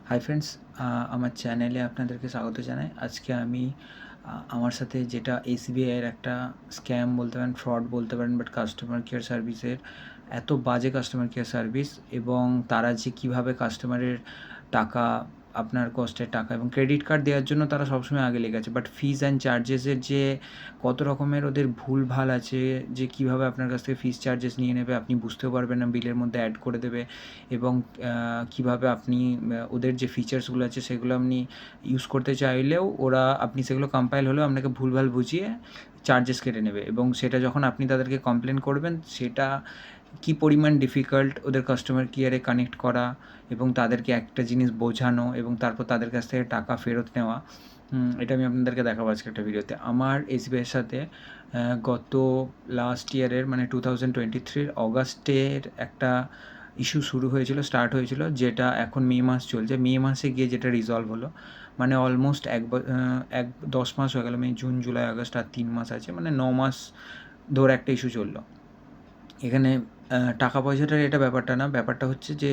Hi friends, আমার চ্যানেলে আপনাদেরকে স্বাগত জানাই। আজকে আমি আমার সাথে যেটা এসবিআইয়ের একটা স্ক্যাম বলতে পারেন, ফ্রড বলতে পারেন, বাট কাস্টমার কেয়ার সার্ভিসের এত বাজে কাস্টমার কেয়ার সার্ভিস, এবং তারা যে কীভাবে কাস্টমারের টাকা, আপনার কষ্টের টাকা এবং ক্রেডিট কার্ড দেওয়ার জন্য তারা সবসময় আগে লেগে আছে, বাট ফিজ অ্যান্ড চার্জেসের যে কত রকমের ওদের ভুলভাল আছে, যে কীভাবে আপনার কাছ থেকে ফিজ চার্জেস নিয়ে নেবে, আপনি বুঝতেও পারবেন না, বিলের মধ্যে অ্যাড করে দেবে, এবং কীভাবে আপনি ওদের যে ফিচার্সগুলো আছে সেগুলো আপনি ইউজ করতে চাইলেও ওরা, আপনি সেগুলো কম্পাইল হলেও আপনাকে ভুলভাল বুঝিয়ে চার্জেস কেটে নেবে। এবং সেটা যখন আপনি তাদেরকে কমপ্লেন করবেন, সেটা কী পরিমাণ ডিফিকাল্ট ওদের কাস্টমার কেয়ারে কানেক্ট করা এবং তাদেরকে একটা জিনিস বোঝানো এবং তারপর তাদের কাছ থেকে টাকা ফেরত নেওয়া, এটা আমি আপনাদেরকে দেখাবো আজকে একটা ভিডিওতে। আমার এসবিআইয়ের সাথে গত লাস্ট ইয়ারের মানে 2023 অগাস্টের একটা ইস্যু শুরু হয়েছিল, স্টার্ট হয়েছিল, যেটা এখন মে মাস চলছে। মে মাসে গিয়ে যেটা রিজলভ হলো, মানে অলমোস্ট 10 মাস হয়ে গেল। মে, জুন, জুলাই, আগস্ট, আর 3 মাস আছে, মানে 9 মাস ধরে একটা ইস্যু চললো। এখানে টাকা পয়সাটার এটা ব্যাপারটা না, ব্যাপারটা হচ্ছে যে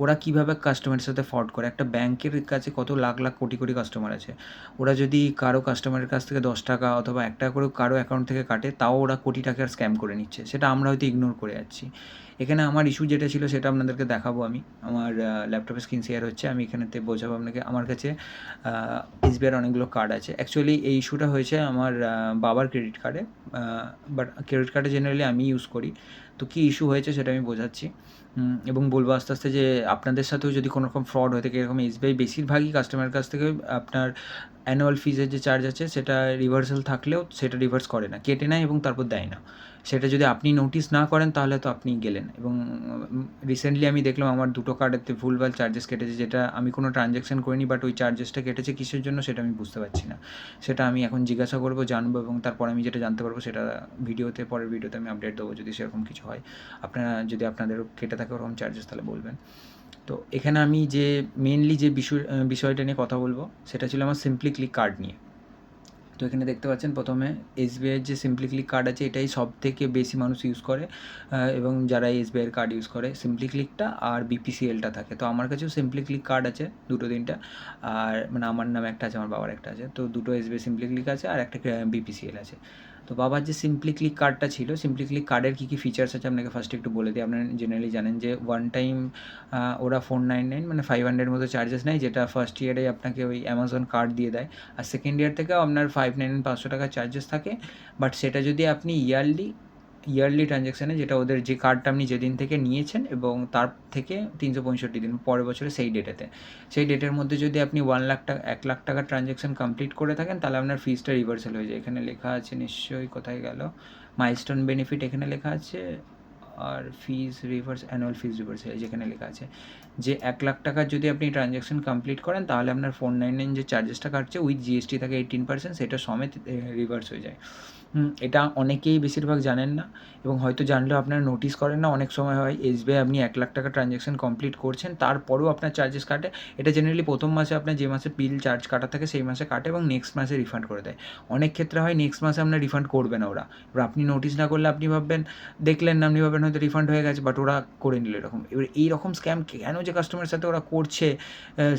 ওরা কীভাবে কাস্টমারের সাথে ফ্রড করে। একটা ব্যাংকের কাছে কত লাখ লাখ কোটি কোটি কাস্টমার আছে, ওরা যদি কারো কাস্টমারের কাছ থেকে 10 টাকা অথবা 1 টাকা করে কারো অ্যাকাউন্ট থেকে কাটে, তাও ওরা কোটি টাকার স্ক্যাম করে নিচ্ছে। সেটা আমরা হয়তো ইগনোর করে যাচ্ছি। এখানে আমার ইস্যু যেটা ছিল সেটা আপনাদেরকে দেখাবো আমি। আমার ল্যাপটপে স্ক্রিন শেয়ার হচ্ছে, আমি এখানেতে বোঝাবো আপনাকে। আমার কাছে এসবিআইয়ের অনেকগুলো কার্ড আছে। অ্যাকচুয়ালি এই ইস্যুটা হয়েছে আমার বাবার ক্রেডিট কার্ডে, বাট ক্রেডিট কার্ডে জেনারেলি আমি ইউজ করি। তো কী ইস্যু হয়েছে সেটা আমি বোঝাচ্ছি, এবং বলবো আস্তে আস্তে যে আপনাদের সাথেও যদি কোনো রকম ফ্রড হয়ে থাকে, এরকম এসবিআই বেশিরভাগই কাস্টমারের কাছ থেকে আপনার অ্যানুয়াল ফিজের যে চার্জ আছে সেটা রিভার্সাল থাকলেও সেটা রিভার্স করে না, কেটে নেয় এবং তারপর দেয় না। সেটা যদি আপনি নোটিস না করেন তাহলে তো আপনি গেলেন। এবং রিসেন্টলি আমি দেখলাম আমার 2টো কার্ডেতে ভুলভাল চার্জেস কেটেছে, যেটা আমি কোনো ট্রানজ্যাকশন করিনি, বাট ওই চার্জেসটা কেটেছে কিসের জন্য সেটা আমি বুঝতে পারছি না। সেটা আমি এখন জিজ্ঞাসা করবো, জানবো, এবং তারপর আমি যেটা জানতে পারবো সেটা পরের ভিডিওতে আমি আপডেট দেবো যদি সেরকম কিছু হয়। আপনারা যদি আপনাদেরও কেটে থাকে ওরকম চার্জেস তাহলে বলবেন। তো এখানে আমি যে মেনলি যে বিষয়টা নিয়ে কথা বলবো সেটা ছিল আমার সিম্পলি ক্লিক কার্ড নিয়ে। তো এখানে দেখতে পাচ্ছেন প্রথমে এসবিআইয়ের যে সিম্পলি ক্লিক কার্ড আছে, এটাই সবথেকে বেশি মানুষ ইউজ করে, এবং যারা এসবিআইয়ের কার্ড ইউজ করে সিম্পলি ক্লিকটা আর বিপিসিএলটা থাকে। তো আমার কাছেও সিম্পলি ক্লিক কার্ড আছে, 2-3টা। আর মানে আমার নামে একটা আছে, আমার বাবার একটা আছে। তো 2টো এসবিআই সিম্পলি ক্লিক আছে আর একটা বিপিসিএল আছে। তো বাবার যে সিম্পলি ক্লিক কার্ডটা ছিল, সিম্পলি ক্লিক কার্ডের কী কী ফিচার্স আছে আপনাকে ফার্স্টে একটু বলে দিই। আপনারা জেনারেলি জানেন যে ওয়ান টাইম ওরা 499 মানে 500 মতো চার্জেস নেয়, যেটা ফার্স্ট ইয়ারে আপনাকে ওই অ্যামাজন কার্ড দিয়ে দেয়। আর সেকেন্ড ইয়ার থেকেও আপনার 599 500 টাকা চার্জেস থাকে। বাট সেটা যদি আপনি ইয়ারলি ট্রানজ্যাকশানে, যেটা ওদের যে কার্ডটা আপনি যেদিন থেকে নিয়েছেন এবং তার থেকে 365 দিন পরের বছরে সেই ডেটের মধ্যে যদি আপনি 1 লাখ টাকার ট্রানজ্যাকশান কমপ্লিট করে থাকেন, তাহলে আপনার ফিজটা রিভার্সাল হয়ে যায়। এখানে লেখা আছে নিশ্চয়ই, কোথায় গেল, মাইলস্টোন বেনিফিট এখানে লেখা আছে, আর ফিজ রিভার্স, অ্যানুয়াল ফিজ রিভার্সাল যেখানে লেখা আছে যে 1 লাখ টাকার যদি আপনি ট্রানজ্যাকশান কমপ্লিট করেন, তাহলে আপনার 499 যে চার্জেসটা কাটছে উইথ জিএসটি থাকে 18%, সেটা সমেত রিভার্স হয়ে যায়। এটা অনেকেই বেশিরভাগ জানেন না, এবং হয়তো জানলেও আপনারা নোটিস করেন না। অনেক সময় হয় এসবিআই আপনি 1 লাখ টাকা ট্রানজ্যাকশান কমপ্লিট করছেন, তারপরেও আপনার চার্জেস কাটে। এটা জেনারেলি প্রথম মাসে আপনার যে মাসে বিল চার্জ কাটা থাকে সেই মাসে কাটে, এবং নেক্সট মাসে রিফান্ড করে দেয়। অনেক ক্ষেত্রে হয় নেক্সট মাসে আপনার রিফান্ড করবে না ওরা। এবার আপনি নোটিস না করলে আপনি ভাববেন, দেখলেন না, আপনি ভাববেন হয়তো রিফান্ড হয়ে গেছে, বাট ওরা করে নিল এরকম। এবার এইরকম স্ক্যাম কেন যে কাস্টমারের সাথে ওরা করছে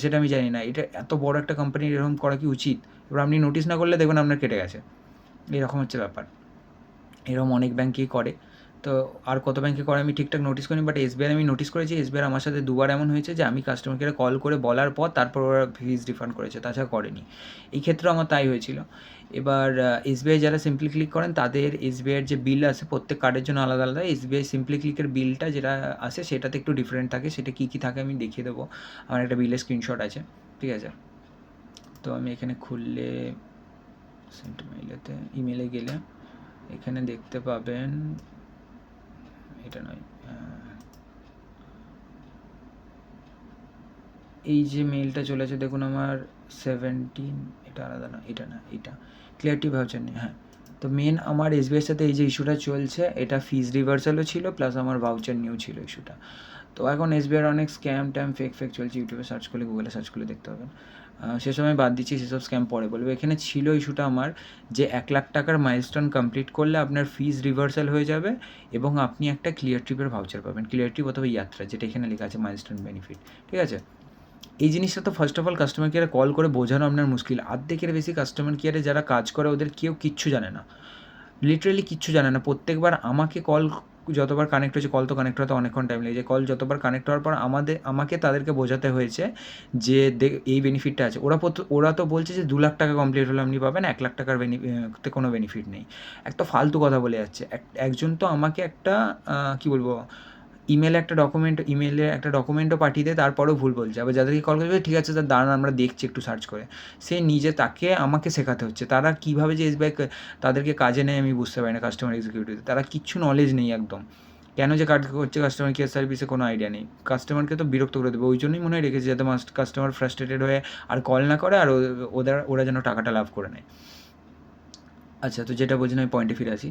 সেটা আমি জানি না। এটা এত বড় একটা কোম্পানির এরকম করা কি উচিত? এবার আপনি নোটিস না করলে দেখবেন আপনার কেটে গেছে। এরকম হচ্ছে ব্যাপার। এরকম অনেক ব্যাঙ্কেই করে। তো আর কত ব্যাঙ্কে করে আমি ঠিকঠাক নোটিস করিনি, বাট এসবিআই আমি নোটিস করেছি। এসবিআই আমার সাথে 2বার এমন হয়েছে যে আমি কাস্টমার কেয়ারে কল করে বলার পর তারপর ওরা ফিজ রিফান্ড করেছে, তাছাড়া করেনি। এই ক্ষেত্রেও আমার তাই হয়েছিল। এবার এসবিআই যারা সিম্পলি ক্লিক করেন, তাদের এসবিআইয়ের যে বিল আসে প্রত্যেক কার্ডের জন্য আলাদা আলাদা। এসবিআই সিম্পলি ক্লিকের বিলটা যেটা আসে সেটাতে একটু ডিফারেন্ট থাকে। সেটা কী কী থাকে আমি দেখিয়ে দেবো। আমার একটা বিলের স্ক্রিনশট আছে, ঠিক আছে? তো আমি এখানে খুললে সেন্ট ইমেলে গেলে এখানে দেখতে পাবেন, এটা নয়, এই যে মেলটা চলেছে দেখুন আমার 17, এটা আলাদা না, এটা না, এটা ক্লিয়ারিটি ভাউচার নেই। হ্যাঁ, তো মেন আমার এসবিআইয়ের সাথে এই যে ইস্যুটা চলছে, এটা ফিজ রিভার্সালও ছিল প্লাস আমার ভাউচার নিয়েও ছিল ইস্যুটা। তো এখন এসবিআইয়ের অনেক স্ক্যাম ফেক চলছে, ইউটিউবে সার্চ করলে, গুগলে সার্চ করলে দেখতে পাবেন। সেসব আমি বাদ দিচ্ছি, সেসব স্ক্যাম পরে বলবো। এখানে ছিল ইস্যুটা আমার যে 1 লাখ টাকার মাইলস্টোন কমপ্লিট করলে আপনার ফিজ রিভার্সাল হয়ে যাবে এবং আপনি একটা ক্লিয়ার ট্রিপের ভাউচার পাবেন, ক্লিয়ার ট্রিপ অথবা ইয়াত্রা, যেটা এখানে লেখা আছে মাইলস্টোন বেনিফিট, ঠিক আছে? এই জিনিসটা তো ফার্স্ট অফ অল কাস্টমার কেয়ারে কল করে বোঝানো আপনার মুশকিল। অর্ধেকের বেশি কাস্টমার কেয়ারে যারা কাজ করে ওদের কেউ কিচ্ছু জানে না, লিটারেলি কিচ্ছু জানে না। প্রত্যেকবার আমাকে কল যতবার কানেক্ট হয়েছে, কল তো কানেক্ট হতে অনেকক্ষণ টাইম লেগেছে, কল যতবার কানেক্ট হওয়ার পর আমাকে তাদেরকে বোঝাতে হয়েছে যে এই বেনিফিটটা আছে। ওরা তো বলছে যে 2 লাখ টাকা কমপ্লিট হলে আপনি পাবেন, 1 লাখ টাকার তে কোনো বেনিফিট নেই। একটা ফালতু কথা বলে যাচ্ছে। একজন তো আমাকে একটা কী বলবো, ইমেলে একটা ডকুমেন্টও পাঠিয়ে দেয়, তারপরেও ভুল বলছে। আবার যাদেরকে কল করবে, ঠিক আছে স্যার দাঁড়ান আমরা দেখছি একটু সার্চ করে। সে নিজে, তাকে আমাকে শেখাতে হচ্ছে। তারা কীভাবে যে এসবিআই তাদেরকে কাজে নেয় আমি বুঝতে পারি না। কাস্টমার এক্সিকিউটিভ তারা কিচ্ছু নলেজ নেই একদম। কেন যে কাজ করছে কাস্টমার কেয়ার সার্ভিসে কোনো আইডিয়া নেই। কাস্টমারকে তো বিরক্ত করে দেবে, ওই জন্যই মনে হয় রেখেছে, যাতে কাস্টমার ফ্রাস্ট্রেটেড হয়ে আর কল না করে, আর ওরা যেন টাকাটা লাভ করে নেয়। আচ্ছা, তো যেটা বলছেন আমি পয়েন্টে ফিরে আসি।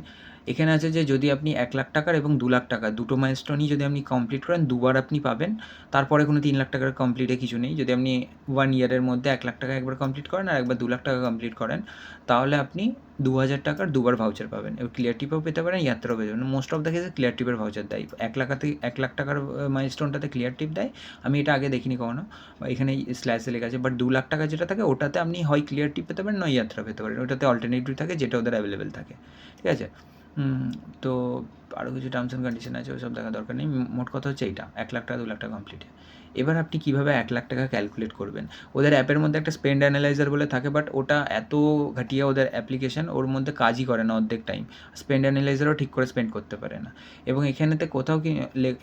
এখানে আছে যে যদি আপনি 1 লাখ টাকার এবং 2 লাখ টাকা দুটো মাইলস্টোনই যদি আপনি কমপ্লিট করেন, দুবার আপনি পাবেন। তারপরে কোনো 3 লাখ টাকার কমপ্লিটে কিছু নেই। যদি আপনি 1 ইয়ারের মধ্যে 1 লাখ টাকা একবার কমপ্লিট করেন আর একবার 2 লাখ টাকা কমপ্লিট করেন, তাহলে আপনি 2000 টাকার দুবার ভাউচার পাবেন। এবার ক্লিয়ার টিপও পেতে পারেন, ইয়াত্রাও পেতে পারেন। মোস্ট অফ দ্য কেসে ক্লিয়ার টিপের ভাউচার দেয়। 1 লাখ টাকার মাইলস্টোনটাতে ক্লিয়ার টিপ দেয়। আমি এটা আগে দেখিনি কখনো, এখানে স্ল্যাশে লেখা আছে। বাট 2 লাখ টাকা যেটা থাকে ওটাতে আপনি হয় ক্লিয়ার টিপ পেতে পারেন, নয় ইয়াত্রা পেতে পারেন। ওটাতে অল্টারনেটিভ থাকে যেটা ওদের অ্যাভেলেবেল থাকে। ঠিক আছে? তো আরও কিছু টার্মস অ্যান্ড কন্ডিশন আছে, ওসব দেখার দরকার নেই। মোট কথা হচ্ছে এইটা, 1 লাখ টাকা 2 লাখ টাকা কমপ্লিটে। এবার আপনি কীভাবে 1 লাখ টাকা ক্যালকুলেট করবেন? ওদের অ্যাপের মধ্যে একটা স্পেন্ড অ্যানালাইজার বলে থাকে, বাট ওটা এত ঘাটিয়া ওদের অ্যাপ্লিকেশন, ওর মধ্যে কাজই করে না অর্ধেক টাইম। স্পেন্ড অ্যানালাইজারও ঠিক করে স্পেন্ড করতে পারে না। এবং এখানেতে কোথাও কি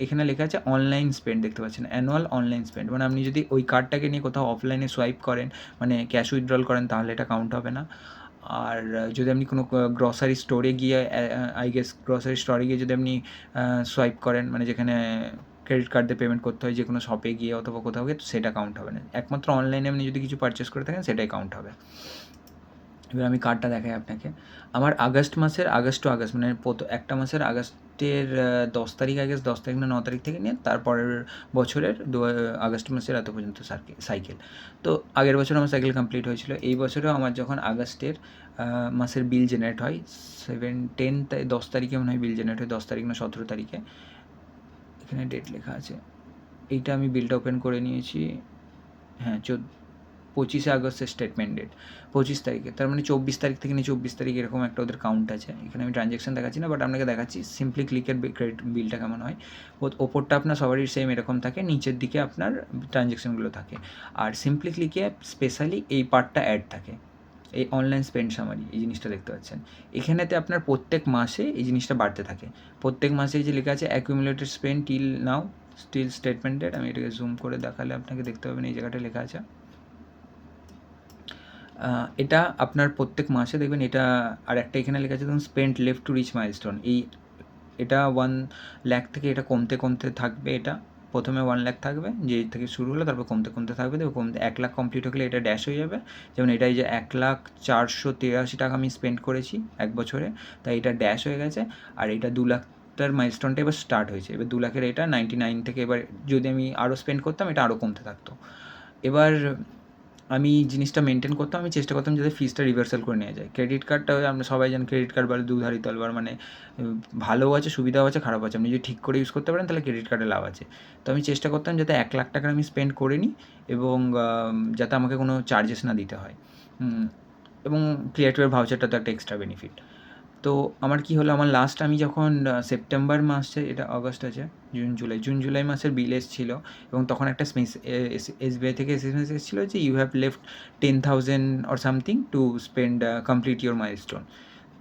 এখানে লেখা আছে অনলাইন স্পেন্ড, দেখতে পাচ্ছেন অ্যানুয়াল অনলাইন স্পেন্ড। মানে আপনি যদি ওই কার্ডটাকে নিয়ে কোথাও অফলাইনে সোয়াইপ করেন, মানে ক্যাশ উইথড্রল করেন, তাহলে এটা কাউন্ট হবে না। আর যদি আপনি কোনো গ্রসারি স্টোরে গিয়ে গ্রসারি স্টোরে গিয়ে যদি আপনি সোয়াইপ করেন, মানে যেখানে ক্রেডিট কার্ড দিয়ে পেমেন্ট করতে হয়, যে কোনো শপে গিয়ে অথবা কোথাও গিয়ে, তো সেটা কাউন্ট হবে না। একমাত্র অনলাইনে আপনি যদি কিছু পারচেস করে থাকেন সেটাই কাউন্ট হবে। এবার আমি কার্ডটা দেখাই আপনাকে। আমার আগস্ট টু আগস্ট, মানে একটা মাসের আগস্টের 10 তারিখ, 10 তারিখ না 9 তারিখ থেকে নিয়ে তারপরের বছরের আগস্ট মাসের এত পর্যন্ত সাইকেল। তো আগের বছর আমার সাইকেল কমপ্লিট হয়েছিল। এই বছরেও আমার যখন আগস্টের মাসের বিল জেনারেট হয়, 10 তারিখে মনে হয় বিল জেনারেট হয়, 10 তারিখ না 17 তারিখে, এখানে ডেট লেখা আছে। এইটা আমি বিলটা ওপেন করে নিয়েছি। হ্যাঁ, 25শে আগস্টের স্টেটমেন্ট ডেট 25 তারিখে, তার মানে 24 তারিখ থেকে নিয়ে 24 তারিখ এরকম একটা ওদের কাউন্ট আছে। এখানে আমি ট্রানজ্যাকশন দেখাচ্ছি না, বাট আপনাকে দেখাচ্ছি সিম্পলি ক্লিকের ক্রেডিট বিলটা কেমন হয়। ওপরটা আপনার সবারই সেম এরকম থাকে, নিচের দিকে আপনার ট্রানজ্যাকশনগুলো থাকে। আর সিম্পলি ক্লিকে স্পেশালি এই পার্টটা অ্যাড থাকে, এই অনলাইন স্পেন্ড সামারি, এই জিনিসটা দেখতে পাচ্ছেন। এখানেতে আপনার প্রত্যেক মাসে এই জিনিসটা বাড়তে থাকে। প্রত্যেক মাসে এই যে লেখা আছে accumulated spend till now still statement date, আমি এটাকে জুম করে দেখালে আপনাকে দেখতে পাবেন এই জায়গাটা লেখা আছে। এটা আপনার প্রত্যেক মাসে দেখবেন এটা। আর একটা এখানে লেখা আছে ধরুন spend left to reach milestone, এটা 1 লাখ থেকে এটা কমতে কমতে থাকবে। এটা প্রথমে 1 লাখ থাকবে, যে থেকে শুরু হলো, তারপর কমতে কমতে থাকবে, দেখো কমতে 1 লাখ কমপ্লিট হলে এটা ড্যাশ হয়ে যাবে। যেমন এটাই যে 1,483,000 টাকা আমি স্পেন্ড করেছি এক বছরে, তাই এটা ড্যাশ হয়ে গেছে। আর এটা 2 লাখটার মাইলস্টোনটা এবার স্টার্ট হয়েছে। এবার 2 লাখের এটা 99 থেকে, এবার যদি আমি আরও স্পেন্ড করতাম এটা আরও কমতে থাকতো। এবার আমি জিনিসটা মেনটেন করতাম, আমি চেষ্টা করতাম যাতে ফিজটা রিভার্সাল করে নেওয়া যায়। ক্রেডিট কার্ডটা আমরা সবাই জানি, ক্রেডিট কার্ড বলে দুধারি তলবার, মানে ভালোও আছে, সুবিধাও আছে, খারাপ আছে। আপনি যদি ঠিক করে ইউজ করতে পারেন তাহলে ক্রেডিট কার্ডে লাভ আছে। তো আমি চেষ্টা করতাম যাতে 1 লাখ টাকার আমি স্পেন্ড করে নিই, এবং যাতে আমাকে কোনো চার্জেস না দিতে হয়। এবং ক্লিয়ার টিপের ভাউচারটা তো একটা এক্সট্রা বেনিফিট। তো আমার কী হলো, আমার লাস্ট আমি যখন সেপ্টেম্বর মাসে, এটা অগস্ট আছে, জুন জুলাই মাসের বিল এসেছিলো, এবং তখন একটা এসবিআই থেকে এসএমএস এসেছিলো যে you have left 10,000 or something to spend complete your milestone.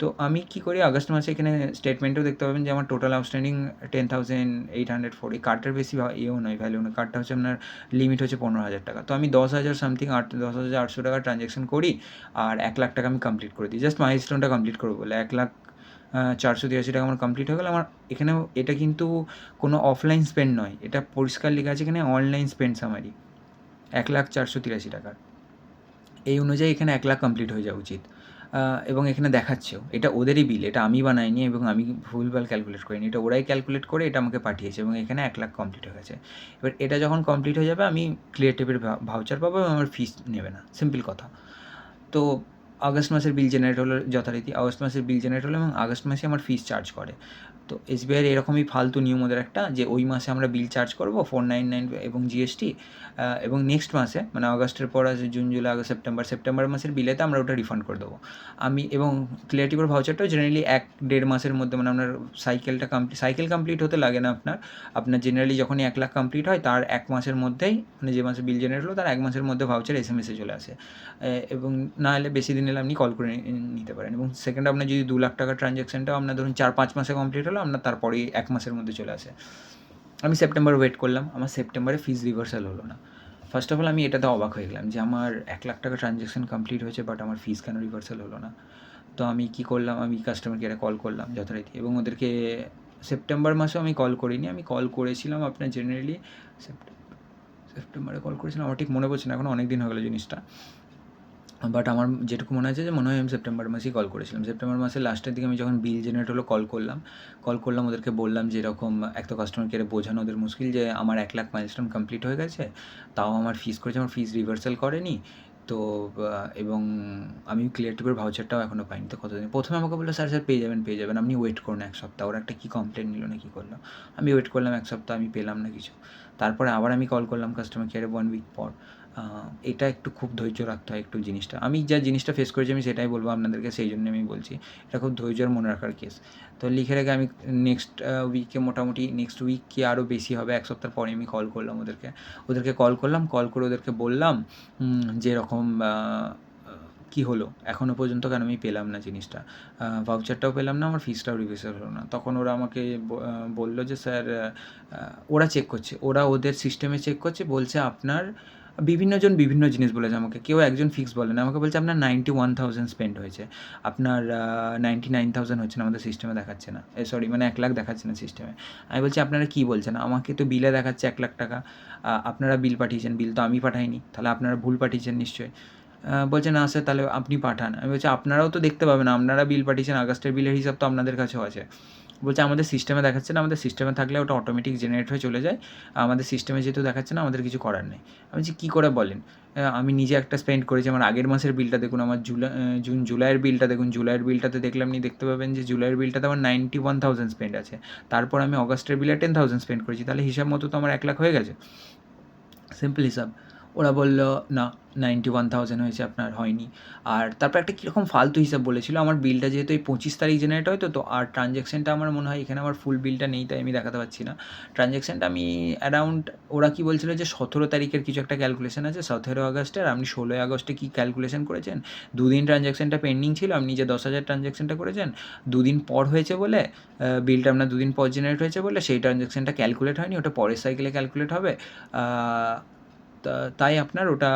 তো আমি কী করি, আগস্ট মাসে এখানে স্টেটমেন্টেও দেখতে পাবেন যে আমার টোটাল আউটস্ট্যান্ডিং 10,804। এই কার্ডটার বেশি ইয়েও নয়, ভ্যালু নয়। কার্ডটা হচ্ছে আপনার লিমিট হচ্ছে 15,000 টাকা। তো আমি 10,000 সামথিং 10,800 টাকা ট্রানজ্যাকশন করি, আর 1 লাখ টাকা আমি কমপ্লিট করে দিই, জাস্ট মাইলস্টোনটা কমপ্লিট করবো বলে। 1,483,000 টাকা আমার কমপ্লিট হয়ে গেলো। আমার এখানেও এটা কিন্তু কোনো অফলাইন স্পেন্ড নয়, এটা পরিষ্কার লেখা আছে এখানে অনলাইন স্পেন্ড সামারি, 1,483,000 টাকার। এই অনুযায়ী এখানে 1 লাখ কমপ্লিট হয়ে যাওয়া উচিত। এবং এখানে দেখাচ্ছেও এটা ওদেরই বিল, এটা আমি বানাইনি এবং আমি ভুলভাল ক্যালকুলেট করিনি, এটা ওরাই ক্যালকুলেট করে এটা আমাকে পাঠিয়েছে, এবং এখানে 1 লাখ কমপ্লিট হয়ে গেছে। এবার এটা যখন কমপ্লিট হয়ে যাবে আমি ক্লিয়ার টিপের ভাউচার পাবো, এবং আমার ফিস নেবে না, সিম্পল কথা। তো আগস্ট মাসের বিল জেনারেট হলো যথারীতি, আগস্ট মাসের বিল জেনারেট হলো, এবং আগস্ট মাসে আমার ফিস চার্জ করে। তো এসবিআইয়ের এরকমই ফালতু নিয়ম ওদের একটা, যে ওই মাসে আমরা বিল চার্জ করবো 499 এবং জিএসটি, এবং নেক্সট মাসে মানে আগস্টের পর আছে জুন, জুলাই, আগস্ট, সেপ্টেম্বর মাসের বিলেতে আমরা ওটা রিফান্ড করে দেবো। আমি এবং ক্রিয়েটিভের ভাউচারটাও জেনারেলি 1-1.5 মাসের মধ্যে, মানে আপনার সাইকেল কমপ্লিট হতে লাগে না আপনার জেনারেলি যখনই 1 লাখ কমপ্লিট হয় তার 1 মাসের মধ্যেই, মানে যে মাসে বিল জেনারেট হলো তার 1 মাসের মধ্যে ভাউচার এসএমএসে চলে আসে। এবং না হলে বেশি দিন এলে আপনি কল করে নিতে পারেন। এবং সেকেন্ড, আপনার যদি 2 লাখ টাকার ট্রানজ্যাকশানটাও আপনার ধরুন 4-5 মাসে কমপ্লিট হলো, আপনার তারপরেই 1 মাসের মধ্যে চলে আসে। আমি সেপ্টেম্বর ওয়েট করলাম, আমার সেপ্টেম্বরে ফিজ রিভার্সাল হলো না। ফার্স্ট অফ অল আমি এটাতে অবাক হয়ে গেলাম যে আমার 1 লাখ টাকা ট্রানজ্যাকশান কমপ্লিট হয়েছে, বাট আমার ফিজ কেন রিভার্সাল হলো না? তো আমি কী করলাম, আমি কাস্টমার কেয়ারে কল করলাম যথারীতি, এবং ওদেরকে সেপ্টেম্বর মাসেও আমি কল করিনি, আমি কল করেছিলাম আপনার জেনারেলি সেপ্টেম্বরে কল করেছিলাম, আমার ঠিক মনে পড়ছে না, এখন অনেক দিন হয়ে গেলো জিনিসটা। বাট আমার যেটুকু মনে আছে যে মনে হয় আমি সেপ্টেম্বর মাসেই কল করেছিলাম। সেপ্টেম্বর মাসের লাস্টের দিকে আমি যখন বিল জেনারেট হলো কল করলাম ওদেরকে, বললাম যে এরকম, এক তো কাস্টমার কেয়ারে বোঝানো ওদের মুশকিল যে আমার 1 লাখ মাইলস্টোন কমপ্লিট হয়ে গেছে, তাও আমার ফিজ করেছে, আমার ফিজ রিভার্সাল করেনি। তো এবং আমি ক্রিয়েটিভের ভাউচারটাও এখনও পাইনি। তো কতদিন, প্রথমে আমাকে বললো স্যার পেয়ে যাবেন, আপনি ওয়েট করুন 1 সপ্তাহ। ওরা একটা কী কমপ্লেন নিল না কী করলো, আমি ওয়েট করলাম 1 সপ্তাহ, আমি পেলাম না কিছু। তারপরে আবার আমি কল করলাম কাস্টমার কেয়ারে 1 উইক পর। এটা একটু খুব ধৈর্য রাখতে হয় একটু জিনিসটা। আমি যা জিনিসটা ফেস করেছি আমি সেটাই বলবো আপনাদেরকে, সেই জন্য আমি বলছি। এটা খুব ধৈর্য আর মনে রাখার কেস। তো লিখে রেখে আমি নেক্সট উইকে, মোটামুটি নেক্সট উইক কি আরও বেশি হবে, 1 সপ্তাহ পরে আমি কল করলাম ওদেরকে কল করে ওদেরকে বললাম যে এরকম কী হলো, এখনও পর্যন্ত কেন আমি পেলাম না জিনিসটা, ভাউচারটাও পেলাম না, আমার ফিজটাও রিভার্সাল হলো না। তখন ওরা আমাকে বললো যে স্যার, ওরা চেক করছে, ওরা ওদের সিস্টেমে চেক করছে, বলছে আপনার বিভিন্নজন বিভিন্ন জিনিস বলেছে আমাকে, কেউ একজন ফিক্স বলে না, আমাকে বলছে আপনার 91,000 স্পেন্ড হয়েছে, আপনার 99,000 হচ্ছে না, আমাদের সিস্টেমে দেখাচ্ছে না, সরি মানে 1 লাখ দেখাচ্ছে না সিস্টেমে। আমি বলছি আপনারা কী বলছেন, আমাকে তো বিলে দেখাচ্ছে 1 লাখ টাকা, আপনারা বিল পাঠিয়েছেন, বিল তো আমি পাঠাইনি, তাহলে আপনারা ভুল পাঠিয়েছেন নিশ্চয়ই। বলছে না স্যার তাহলে আপনি পাঠান। আমি বলছি আপনারাও তো দেখতে পাবেন, আপনারা বিল পাঠিয়েছেন, আগস্টের বিলের হিসাব তো আপনাদের কাছেও আছে। বলছে আমাদের সিস্টেমে দেখাচ্ছে না, আমাদের সিস্টেমে থাকলে ওটা অটোমেটিক জেনারেট হয়ে চলে যায়, আমাদের সিস্টেমে যেহেতু দেখাচ্ছে না আমাদের কিছু করার নেই। আমি বলছি কী করে বলেন, আমি নিজে একটা স্পেন্ড করেছি, আমার আগের মাসের বিলটা দেখুন, আমার জুন জুলাইয়ের বিলটা দেখুন, জুলাইয়ের বিলটাতে দেখলে আপনি দেখতে পাবেন যে জুলাইয়ের বিলটাতে আমার 91,000 স্পেন্ড আছে, তারপর আমি অগস্টের বিলে 10,000 স্পেন্ড করেছি, তাহলে হিসাব মতো তো আমার 1 লাখ হয়ে গেছে, সিম্পল হিসাব। ওরা বলল না 91,000 হয়েছে, আপনার হয়নি। আর তারপর একটা কীরকম ফালতু হিসাব বলেছিল, আমার বিলটা যেহেতু এই 25 তারিখ জেনারেট হয়, তো আর ট্রানজ্যাকশানটা আমার মনে হয় এখানে আমার ফুল বিলটা নেই, তাই আমি দেখাতে পারছি না ট্রানজ্যাকশানটা। আমি অ্যারাউন্ড, ওরা কী বলছিল যে 17 তারিখের কিছু একটা ক্যালকুলেশন আছে, 17 আগস্টের, আপনি 16 আগস্টে কী ক্যালকুলেশন করেছেন, 2 দিন ট্রানজ্যাকশানটা পেন্ডিং ছিল, আপনি যে 10,000 ট্রানজ্যাকশানটা করেছেন 2 দিন পর হয়েছে বলে, বিলটা আপনার 2 দিন পর জেনারেট হয়েছে বলে সেই ট্রানজ্যাকশানটা ক্যালকুলেট হয়নি, ওটা পরের সাইকেলে ক্যালকুলেট হবে, তাই আপনার ওটা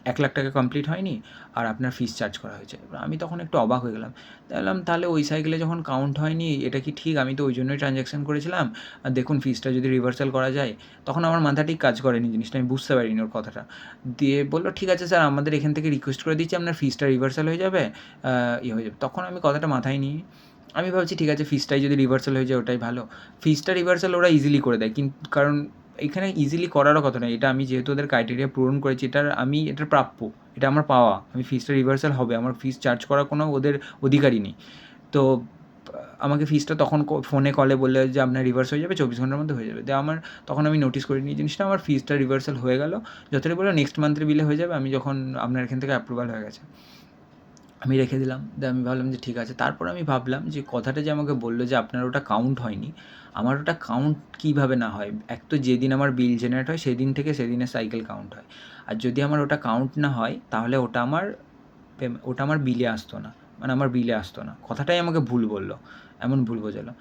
1 লাখ টাকা কমপ্লিট হয়নি, আর আপনার ফিস চার্জ করা হয়েছে। আমি তখন একটু অবাক হয়ে গেলাম, বললাম তাহলে ওই সাইকেলে যখন কাউন্ট হয়নি এটা কি ঠিক, আমি তো ওই জন্যই ট্রানজ্যাকশান করেছিলাম, আর দেখুন ফিসটা যদি রিভার্সাল করা যায়। তখন আমার মাথা ঠিক কাজ করেনি, জিনিসটা আমি বুঝতে পারিনি ওর কথাটা। দিয়ে বললো ঠিক আছে স্যার, আমাদের এখান থেকে রিকোয়েস্ট করে দিচ্ছি, আপনার ফিসটা রিভার্সাল হয়ে যাবে, হয়ে যাবে। তখন আমি কথাটা মাথায় নিই, আমি ভাবছি ঠিক আছে ফিসটাই যদি রিভার্সাল হয়ে যায় ওটাই ভালো। ফিসটা রিভার্সাল ওরা ইজিলি করে দেয়, কারণ এখানে ইজিলি করারও কথা নয়, এটা আমি যেহেতু ওদের ক্রাইটেরিয়া পূরণ করেছি, এটার প্রাপ্য, এটা আমার পাওয়া, আমি ফিসটা রিভার্সাল হবে, আমার ফিস চার্জ করার কোনো ওদের অধিকারই নেই। তো আমাকে ফিসটা তখন ফোনে কলে বললে যে আপনার রিভার্স হয়ে যাবে, 24 ঘন্টার মধ্যে হয়ে যাবে। তখন আমি নোটিস করিনি জিনিসটা, আমার ফিসটা রিভার্সাল হয়ে গেল, যতটাই বললো নেক্সট মান্থের বিলে হয়ে যাবে, আমি যখন আপনার এখান থেকে অ্যাপ্রুভাল হয়ে গেছে আমি রেখে দিলাম। আমি ভাবলাম যে ঠিক আছে। তারপর আমি ভাবলাম যে কথাটা যে আমাকে বললো যে আপনার ওটা কাউন্ট হয়নি, আমার ওটা কাউন্ট কীভাবে না হয়? এক তো যেদিন আমার বিল জেনারেট হয় সেদিন থেকে সেদিনের সাইকেল কাউন্ট হয়। আর যদি আমার ওটা কাউন্ট না হয় তাহলে ওটা আমার বিলে আসতো না। মানে আমার বিলে আসতো না। কথাটাই আমাকে ভুল বলল। এমন ভুল বোঝালো।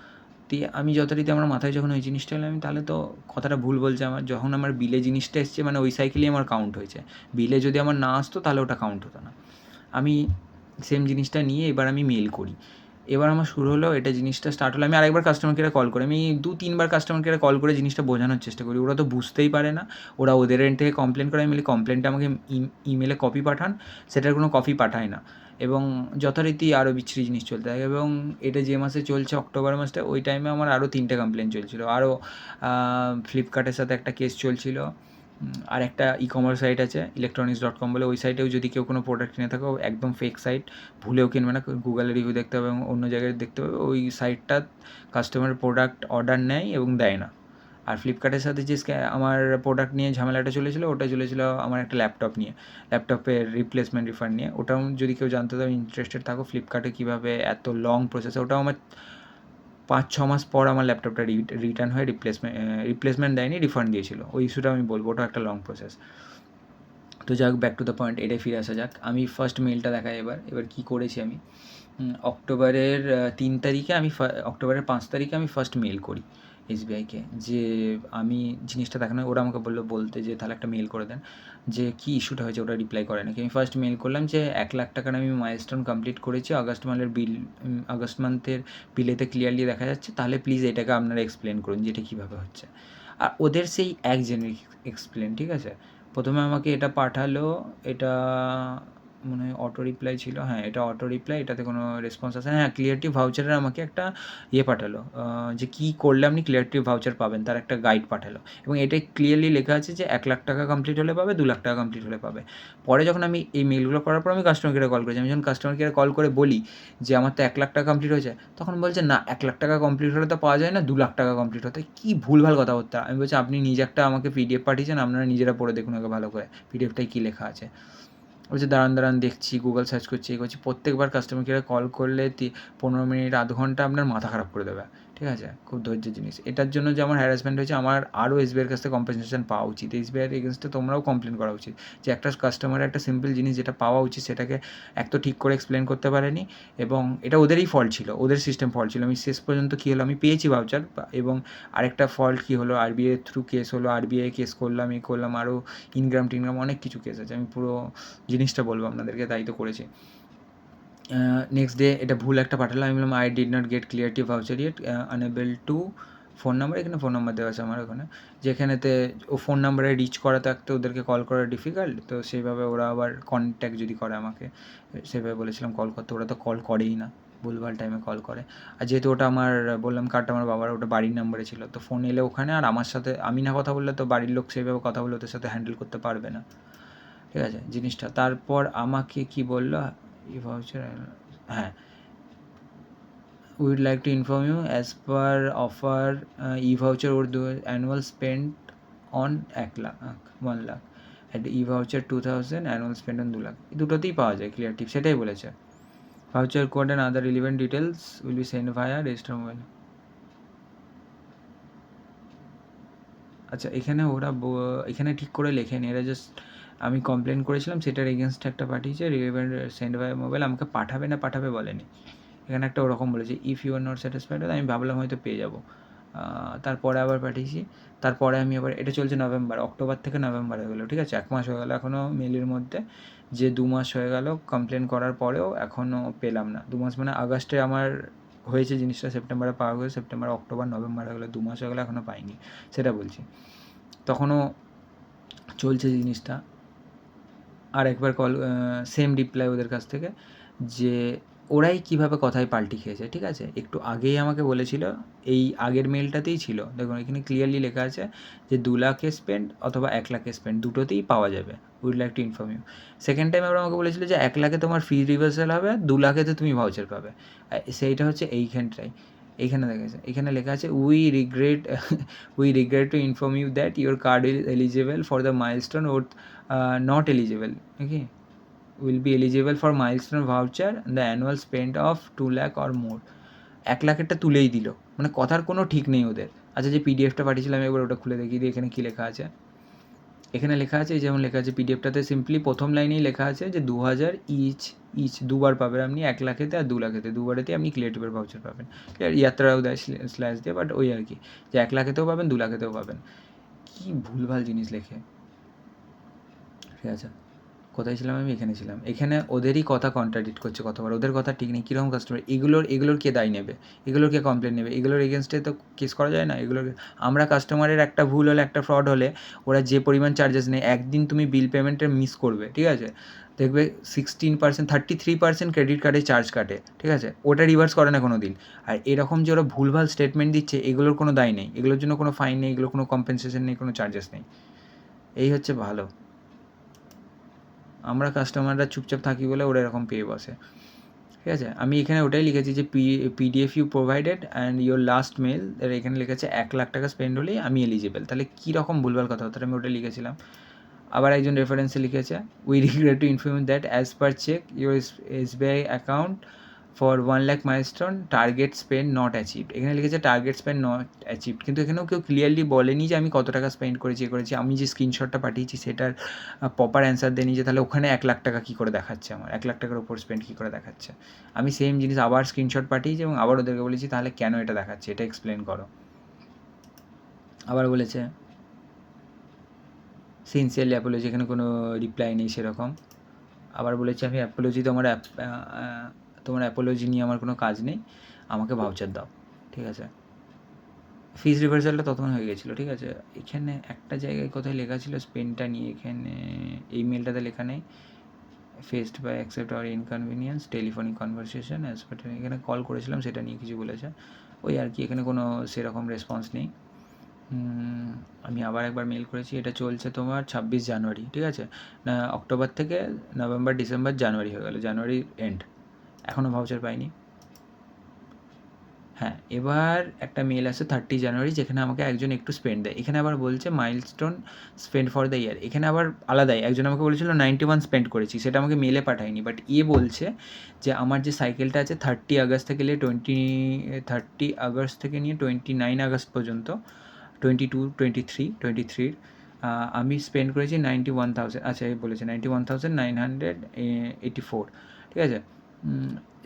দিয়ে আমি যথারীতি আমার মাথায় যখন ওই জিনিসটা এলো, আমি তাহলে তো কথাটা ভুল বলছে আমার। যখন আমার বিলে জিনিসটা এসছে মানে ওই সাইকেলেই আমার কাউন্ট হয়েছে। বিলে যদি আমার না আসতো তাহলে ওটা কাউন্ট হতো না। আমি সেম জিনিসটা নিয়ে এবার আমি মেল করি। এবার আমার শুরু হলো, এটা জিনিসটা স্টার্ট হলো, আমি আরেকবার কাস্টমার কেয়ারে কল করি। আমি 2-3 বার কাস্টমার কেয়ারে কল করে জিনিসটা বোঝানোর চেষ্টা করি। ওরা তো বুঝতেই পারে না। ওরা ওদের এন্ড থেকে কমপ্লেন করে, আমি বলি কমপ্লেনটা আমাকে ইমেলে কপি পাঠান, সেটার কোনো কপি পাঠায় না। এবং যথারীতি আরও বিচ্ছিরি জিনিস চলতে থাকে। এবং এটা যে মাসে চলছে অক্টোবর মাসটা, ওই টাইমে আমার আরও 3টে কমপ্লেন চলছিল। আরও ফ্লিপকার্টের সাথে একটা কেস চলছিল, আর একটা ই-কমার্স সাইট আছে electronics.com বলে, ওই সাইটেও যদি কেউ কোনো প্রোডাক্ট কিনে থাকো, একদম ফেক সাইট, ভুলেও কিনবে না, গুগলে রিভিউ দেখতে হবে এবং অন্য জায়গায় দেখতে হবে, ওই সাইটটা কাস্টমার প্রোডাক্ট অর্ডার নেয় এবং দেয় না। আর ফ্লিপকার্টের সাথে যে আমার প্রোডাক্ট নিয়ে ঝামেলাটা চলেছিলো, ওটা চলেছিলো আমার একটা ল্যাপটপ নিয়ে, ল্যাপটপের রিপ্লেসমেন্ট রিফান্ড নিয়ে। ওটাও যদি কেউ জানতে চাও, ইন্টারেস্টেড থাকো, ফ্লিপকার্টে কীভাবে এত লং প্রসেস, ওটাও আমার 5-6 মাস পর আমার ল্যাপটপটা রিটার্ন হয়ে রিপ্লেসমেন্ট দেয়নি, রিফান্ড দিয়েছিল। ওই ইস্যুটা আমি বলবো, ওটা একটা লং প্রসেস। তো যাক, ব্যাক টু দ্য পয়েন্ট, এটাই ফিরে আসা যাক। আমি ফার্স্ট মেলটা দেখাই এবার কী করেছি আমি। অক্টোবরের 3 তারিখে অক্টোবরের 5 তারিখে আমি ফার্স্ট মেল করি এসবিআইকে, যে আমি জিনিসটা দেখানো, ওরা আমাকে বলতে যে তাহলে একটা মেল করে দেন, যে কী ইস্যুটা হয়েছে, ওটা রিপ্লাই করে নাকি। আমি ফার্স্ট মেল করলাম যে 1 লাখ টাকার আমি মাইলস্টোন কমপ্লিট করেছি, আগস্ট মান্থের বিলেতে ক্লিয়ারলি দেখা যাচ্ছে, তাহলে প্লিজ এটাকে আপনারা এক্সপ্লেন করুন যে এটা কীভাবে হচ্ছে। আর ওদের সেই এক জেনারিক এক্সপ্লেন, ঠিক আছে। প্রথমে আমাকে এটা পাঠালো, এটা মনে হয় অটো রিপ্লাই ছিল, হ্যাঁ এটা অটো রিপ্লাই, এটাতে কোনো রেসপন্স আসে না। হ্যাঁ, ক্লিয়ারিটি ভাউচারের আমাকে একটা পাঠালো, যে কী করলে আপনি ক্লিয়ারিটি ভাউচার পাবেন, তার একটা গাইড পাঠালো, এবং এটাই ক্লিয়ারলি লেখা আছে যে 1 লাখ টাকা কমপ্লিট হলে পাবে, 2 লাখ টাকা কমপ্লিট হলে পাবে। পরে যখন আমি এই মেলগুলো করার পর আমি কাস্টমার কেয়ারে কল করেছি, আমি যখন কাস্টমার কেয়ারে কল করে বলি যে আমার তো 1 লাখ টাকা কমপ্লিট হয়েছে, তখন বলছে না 1 লাখ টাকা কমপ্লিট হলে তো পাওয়া যায় না, 2 লাখ টাকা কমপ্লিট হতে। কী ভুলভাল কথাবার্তা। আমি বলছি আপনি নিজে একটা আমাকে পিডিএফ পাঠিয়েছেন, আপনারা নিজেরা পড়ে দেখুন আগে ভালো করে পিডিএফটায় কী লেখা আছে। বলছে দাঁড়ান দেখছি, গুগল সার্চ করছি, করছি। প্রত্যেকবার কাস্টমার কেয়ারে কল করলে 15 মিনিট, আধ ঘন্টা আপনার মাথা খারাপ করে দেবে, ঠিক আছে। খুব ধৈর্যের জিনিস। এটার জন্য যে আমার হ্যারাসমেন্ট হয়েছে, আমার আরও এসবিআইয়ের কাছ থেকে কম্পেনসেশন পাওয়া উচিত। এসবিআইয়ের এগেনস্টে তোমরাও কমপ্লেন করা উচিত, যে একটা কাস্টমারের একটা সিম্পল জিনিস যেটা পাওয়া উচিত সেটাকে এক তো ঠিক করে এক্সপ্লেন করতে পারেনি, এবং এটা ওদেরই ফল্ট ছিল, ওদের সিস্টেম ফল্ট ছিল। আমি শেষ পর্যন্ত কী হলো, আমি পেয়েছি ভাউচার, এবং আরেকটা ফল্ট কী হলো, আরবিআই থ্রু কেস হলো, আরবিআই কেস করলাম, আরও ইনগ্রাম টিনগ্রাম অনেক কিছু কেস আছে, আমি পুরো জিনিসটা বলবো আপনাদেরকে, তাই তো করেছি। নেক্সট ডে এটা ভুল একটা পাঠালাম, আমি বললাম I did not get clarity voucher yet, unable to phone number, এখানে ফোন নাম্বার দেওয়া আছে আমার ওখানে, যেখানেতে ও ফোন নাম্বারে রিচ করা থাকতে ওদেরকে কল করা ডিফিকাল্ট, তো সেইভাবে ওরা আবার কন্ট্যাক্ট যদি করে আমাকে, সেভাবে বলেছিলাম কল করতে, ওরা তো কল করেই না, ভুলভাল টাইমে কল করে। আর যেহেতু ওটা আমার বললাম কার্ডটা আমার বাবার, ওটা বাড়ির নাম্বারে ছিল, তো ফোন এলে ওখানে, আর আমার সাথে আমি না কথা বললে তো বাড়ির লোক সেইভাবে কথা বলে ওদের সাথে হ্যান্ডেল করতে পারবে না, ঠিক আছে জিনিসটা। তারপর আমাকে কি বললো, ই ভাউচার, হ্যাঁ, we'd like to inform you as per offer e voucher or annual spend on 1 lakh 1 lakh at e voucher 2000, annual spend on 2 lakh, দুটোতেই পাওয়া যায় ক্লিয়ার টিপ, সেটাই বলেছে। Voucher code and other relevant details will be send via register mobile. আচ্ছা, এখানে ওরা এখানে ঠিক করে লেখেনি, এরা জাস্ট আমি কমপ্লেন করেছিলাম সেটার এগেনস্টে একটা পাঠিয়েছে, রিলিভেন্ট সেন্ড ভায়া মোবাইল, আমাকে পাঠাবে বলেনি। এখানে একটা ওরকম বলেছে, if you are not satisfied, আমি ভাবলাম হয়তো পেয়ে যাবো। তারপরে আবার পাঠিয়েছি, তারপরে আমি আবার, এটা চলছে নভেম্বর, অক্টোবর থেকে নভেম্বর হয়ে গেলো, ঠিক আছে, 1 মাস হয়ে গেলো এখনও মেলের মধ্যে, যে 2 মাস হয়ে গেল কমপ্লেন করার পরেও এখনও পেলাম না। 2 মাস মানে আগস্টে আমার হয়েছে জিনিসটা, সেপ্টেম্বরে পাওয়া গেছে, সেপ্টেম্বর, অক্টোবর, নভেম্বর হয়ে গেলো, 2 মাস হয়ে গেলো এখনও পাইনি, সেটা বলছি। তখনও চলছে জিনিসটা। আর একবার কল, সেম রিপ্লাই ওদের কাছ থেকে, যে ওরাই কীভাবে কথায় পাল্টি খেয়েছে, ঠিক আছে। একটু আগেই আমাকে বলেছিল, এই আগের মেলটাতেই ছিল, দেখুন এখানে ক্লিয়ারলি লেখা আছে যে 2 লাখে স্পেন্ড অথবা 1 লাখে স্পেন্ড, দুটোতেই পাওয়া যাবে, we'd like to inform you. Second time আবার আমাকে বলেছিল যে 1 লাখে তোমার ফি রিভার্সাল হবে, 2 লাখেতে তুমি ভাউচার পাবে। সেইটা হচ্ছে এইখানটাই, এইখানে দেখেছে, এখানে লেখা আছে we regret to inform you that your card is eligible for the milestone or not eligible, okay, will be eligible for milestone voucher the annual spend of 2 lakh or more। 1 লাখেরটা তুলেই দিল, মানে কথার কোনো ঠিক নেই ওদের। আচ্ছা, যে পিডিএফটা পাঠিয়েছিলাম একবার ওটা খুলে দেখিয়ে দিই, এখানে কী লেখা আছে। এখানে লেখা আছে, যেমন লেখা আছে পিডিএফটাতে, সিম্পলি প্রথম লাইনেই লেখা আছে যে 2000 ইচ দুবার পাবেন আপনি, 1 লাখেতে আর 2 লাখেতে, দুবারেতেই আপনি ক্রিয়েটিভের ভাউচার পাবেন। ইয়াত্রাও দেয় স্ল্যাশ দিয়ে, বাট ওই আর কি, যে 1 লাখেতেও পাবেন, 2 লাখেতেও পাবেন। কী ভুলভাল জিনিস লেখে, ঠিক আছে। কোথায় ছিলাম আমি, এখানে ছিলাম। এখানে ওদেরই কথা কন্ট্রাডিক্ট করছে কতবার, ওদের কথা ঠিক নেই, কীরকম কাস্টমার, এগুলোর কে দায় নেবে, এগুলোর কে কমপ্লেন নেবে, এগুলোর এগেনস্টে তো কেস করা যায় না। আমরা কাস্টমারের একটা ভুল হলে, একটা ফ্রড হলে, ওরা যে পরিমাণ চার্জেস নেয়, একদিন তুমি বিল পেমেন্টের মিস করবে, ঠিক আছে, দেখবে 16%, 33% ক্রেডিট কার্ডে চার্জ কাটে, ঠিক আছে, ওটা রিভার্স করে না কোনো দিন। আর এরকম যে ওরা ভুলভাল স্টেটমেন্ট দিচ্ছে, এগুলোর কোনো দায় নেই, এগুলোর জন্য কোনো ফাইন নেই, এগুলোর কোনো কম্পেনসেশন নেই, কোনো চার্জেস নেই। এই হচ্ছে ভালো, আমরা কাস্টমাররা চুপচাপ থাকি বলে ওরা এরকম পেয়ে বসে। ঠিক আছে, আমি এখানে ওটাই লিখেছি যে PDF you provided and your last mail, এখানে লিখেছে 1,00,000 টাকা স্পেন্ড হলেই আমি এলিজিবল। তাহলে কীরকম ভুলভাল কথা হতো, আমি ওটা লিখেছিলাম। আবার একজন রেফারেন্সে লিখেছে, we regret to inform that as per check your SBI account for 1,00,000 milestone target spend not achieved. এখানে লিখেছে টার্গেট স্পেন্ড নট অ্যাচিভড, কিন্তু এখানেও কেউ ক্লিয়ারলি বলেনি যে আমি কত টাকা স্পেন্ড করেছি করেছি। আমি যে স্ক্রিনশটটা পাঠিয়েছি সেটার প্রপার অ্যান্সার দেয়নি যে তাহলে ওখানে 1,00,000 টাকা কী করে দেখাচ্ছে, আমার 1,00,000 টাকার ওপর স্পেন্ড কী করে দেখাচ্ছে। আমি সেম জিনিস আবার স্ক্রিনশট পাঠিয়েছি এবং আবার ওদেরকে বলেছি তাহলে কেন এটা দেখাচ্ছে, এটা এক্সপ্লেন করো। আবার বলেছে সিনসিয়ারলি অ্যাপোলজি, এখানে কোনো রিপ্লাই নেই সেরকম। আবার বলেছে আমি অ্যাপোলজি, তোমার অ্যাপোলজি নিয়ে আমার কোনো কাজ নেই, আমাকে ভাউচার দাও। ঠিক আছে, ফিজ রিভার্সালটা তখন হয়ে গেছিলো। ঠিক আছে, এখানে একটা জায়গায় কোথায় লেখা ছিল স্পেনটা নিয়ে, এখানে এই মেলটাতে লেখা নেই, faced by accept our inconvenience telephonic conversation as but, এখানে কল করেছিলাম সেটা নিয়ে কিছু বলেছে ওই আর কি, এখানে কোনো সেরকম রেসপন্স নেই। আমি আবার একবার মেল করেছি, এটা চলছে তোমার 26 জানুয়ারি। ঠিক আছে, না অক্টোবর থেকে নভেম্বর ডিসেম্বর জানুয়ারি হয়ে গেল, জানুয়ারি এন্ড, এখনও ভাউচার পাইনি। হ্যাঁ, এবার একটা মেল আসে 30 জানুয়ারি, যেখানে আমাকে একজন একটু স্পেন্ড দেয়। এখানে আবার বলছে milestone spend for the year, এখানে আবার আলাদাই একজন আমাকে বলেছিল 91 স্পেন্ড করেছি, সেটা আমাকে মেলে পাঠায়নি, বাট বলছে যে আমার যে সাইকেলটা আছে 30 আগস্ট থেকে নিয়ে 29 আগস্ট পর্যন্ত, 22, 23, 23 আমি স্পেন্ড করেছি 91,000, আচ্ছা এই বলেছে 91,984। ঠিক আছে,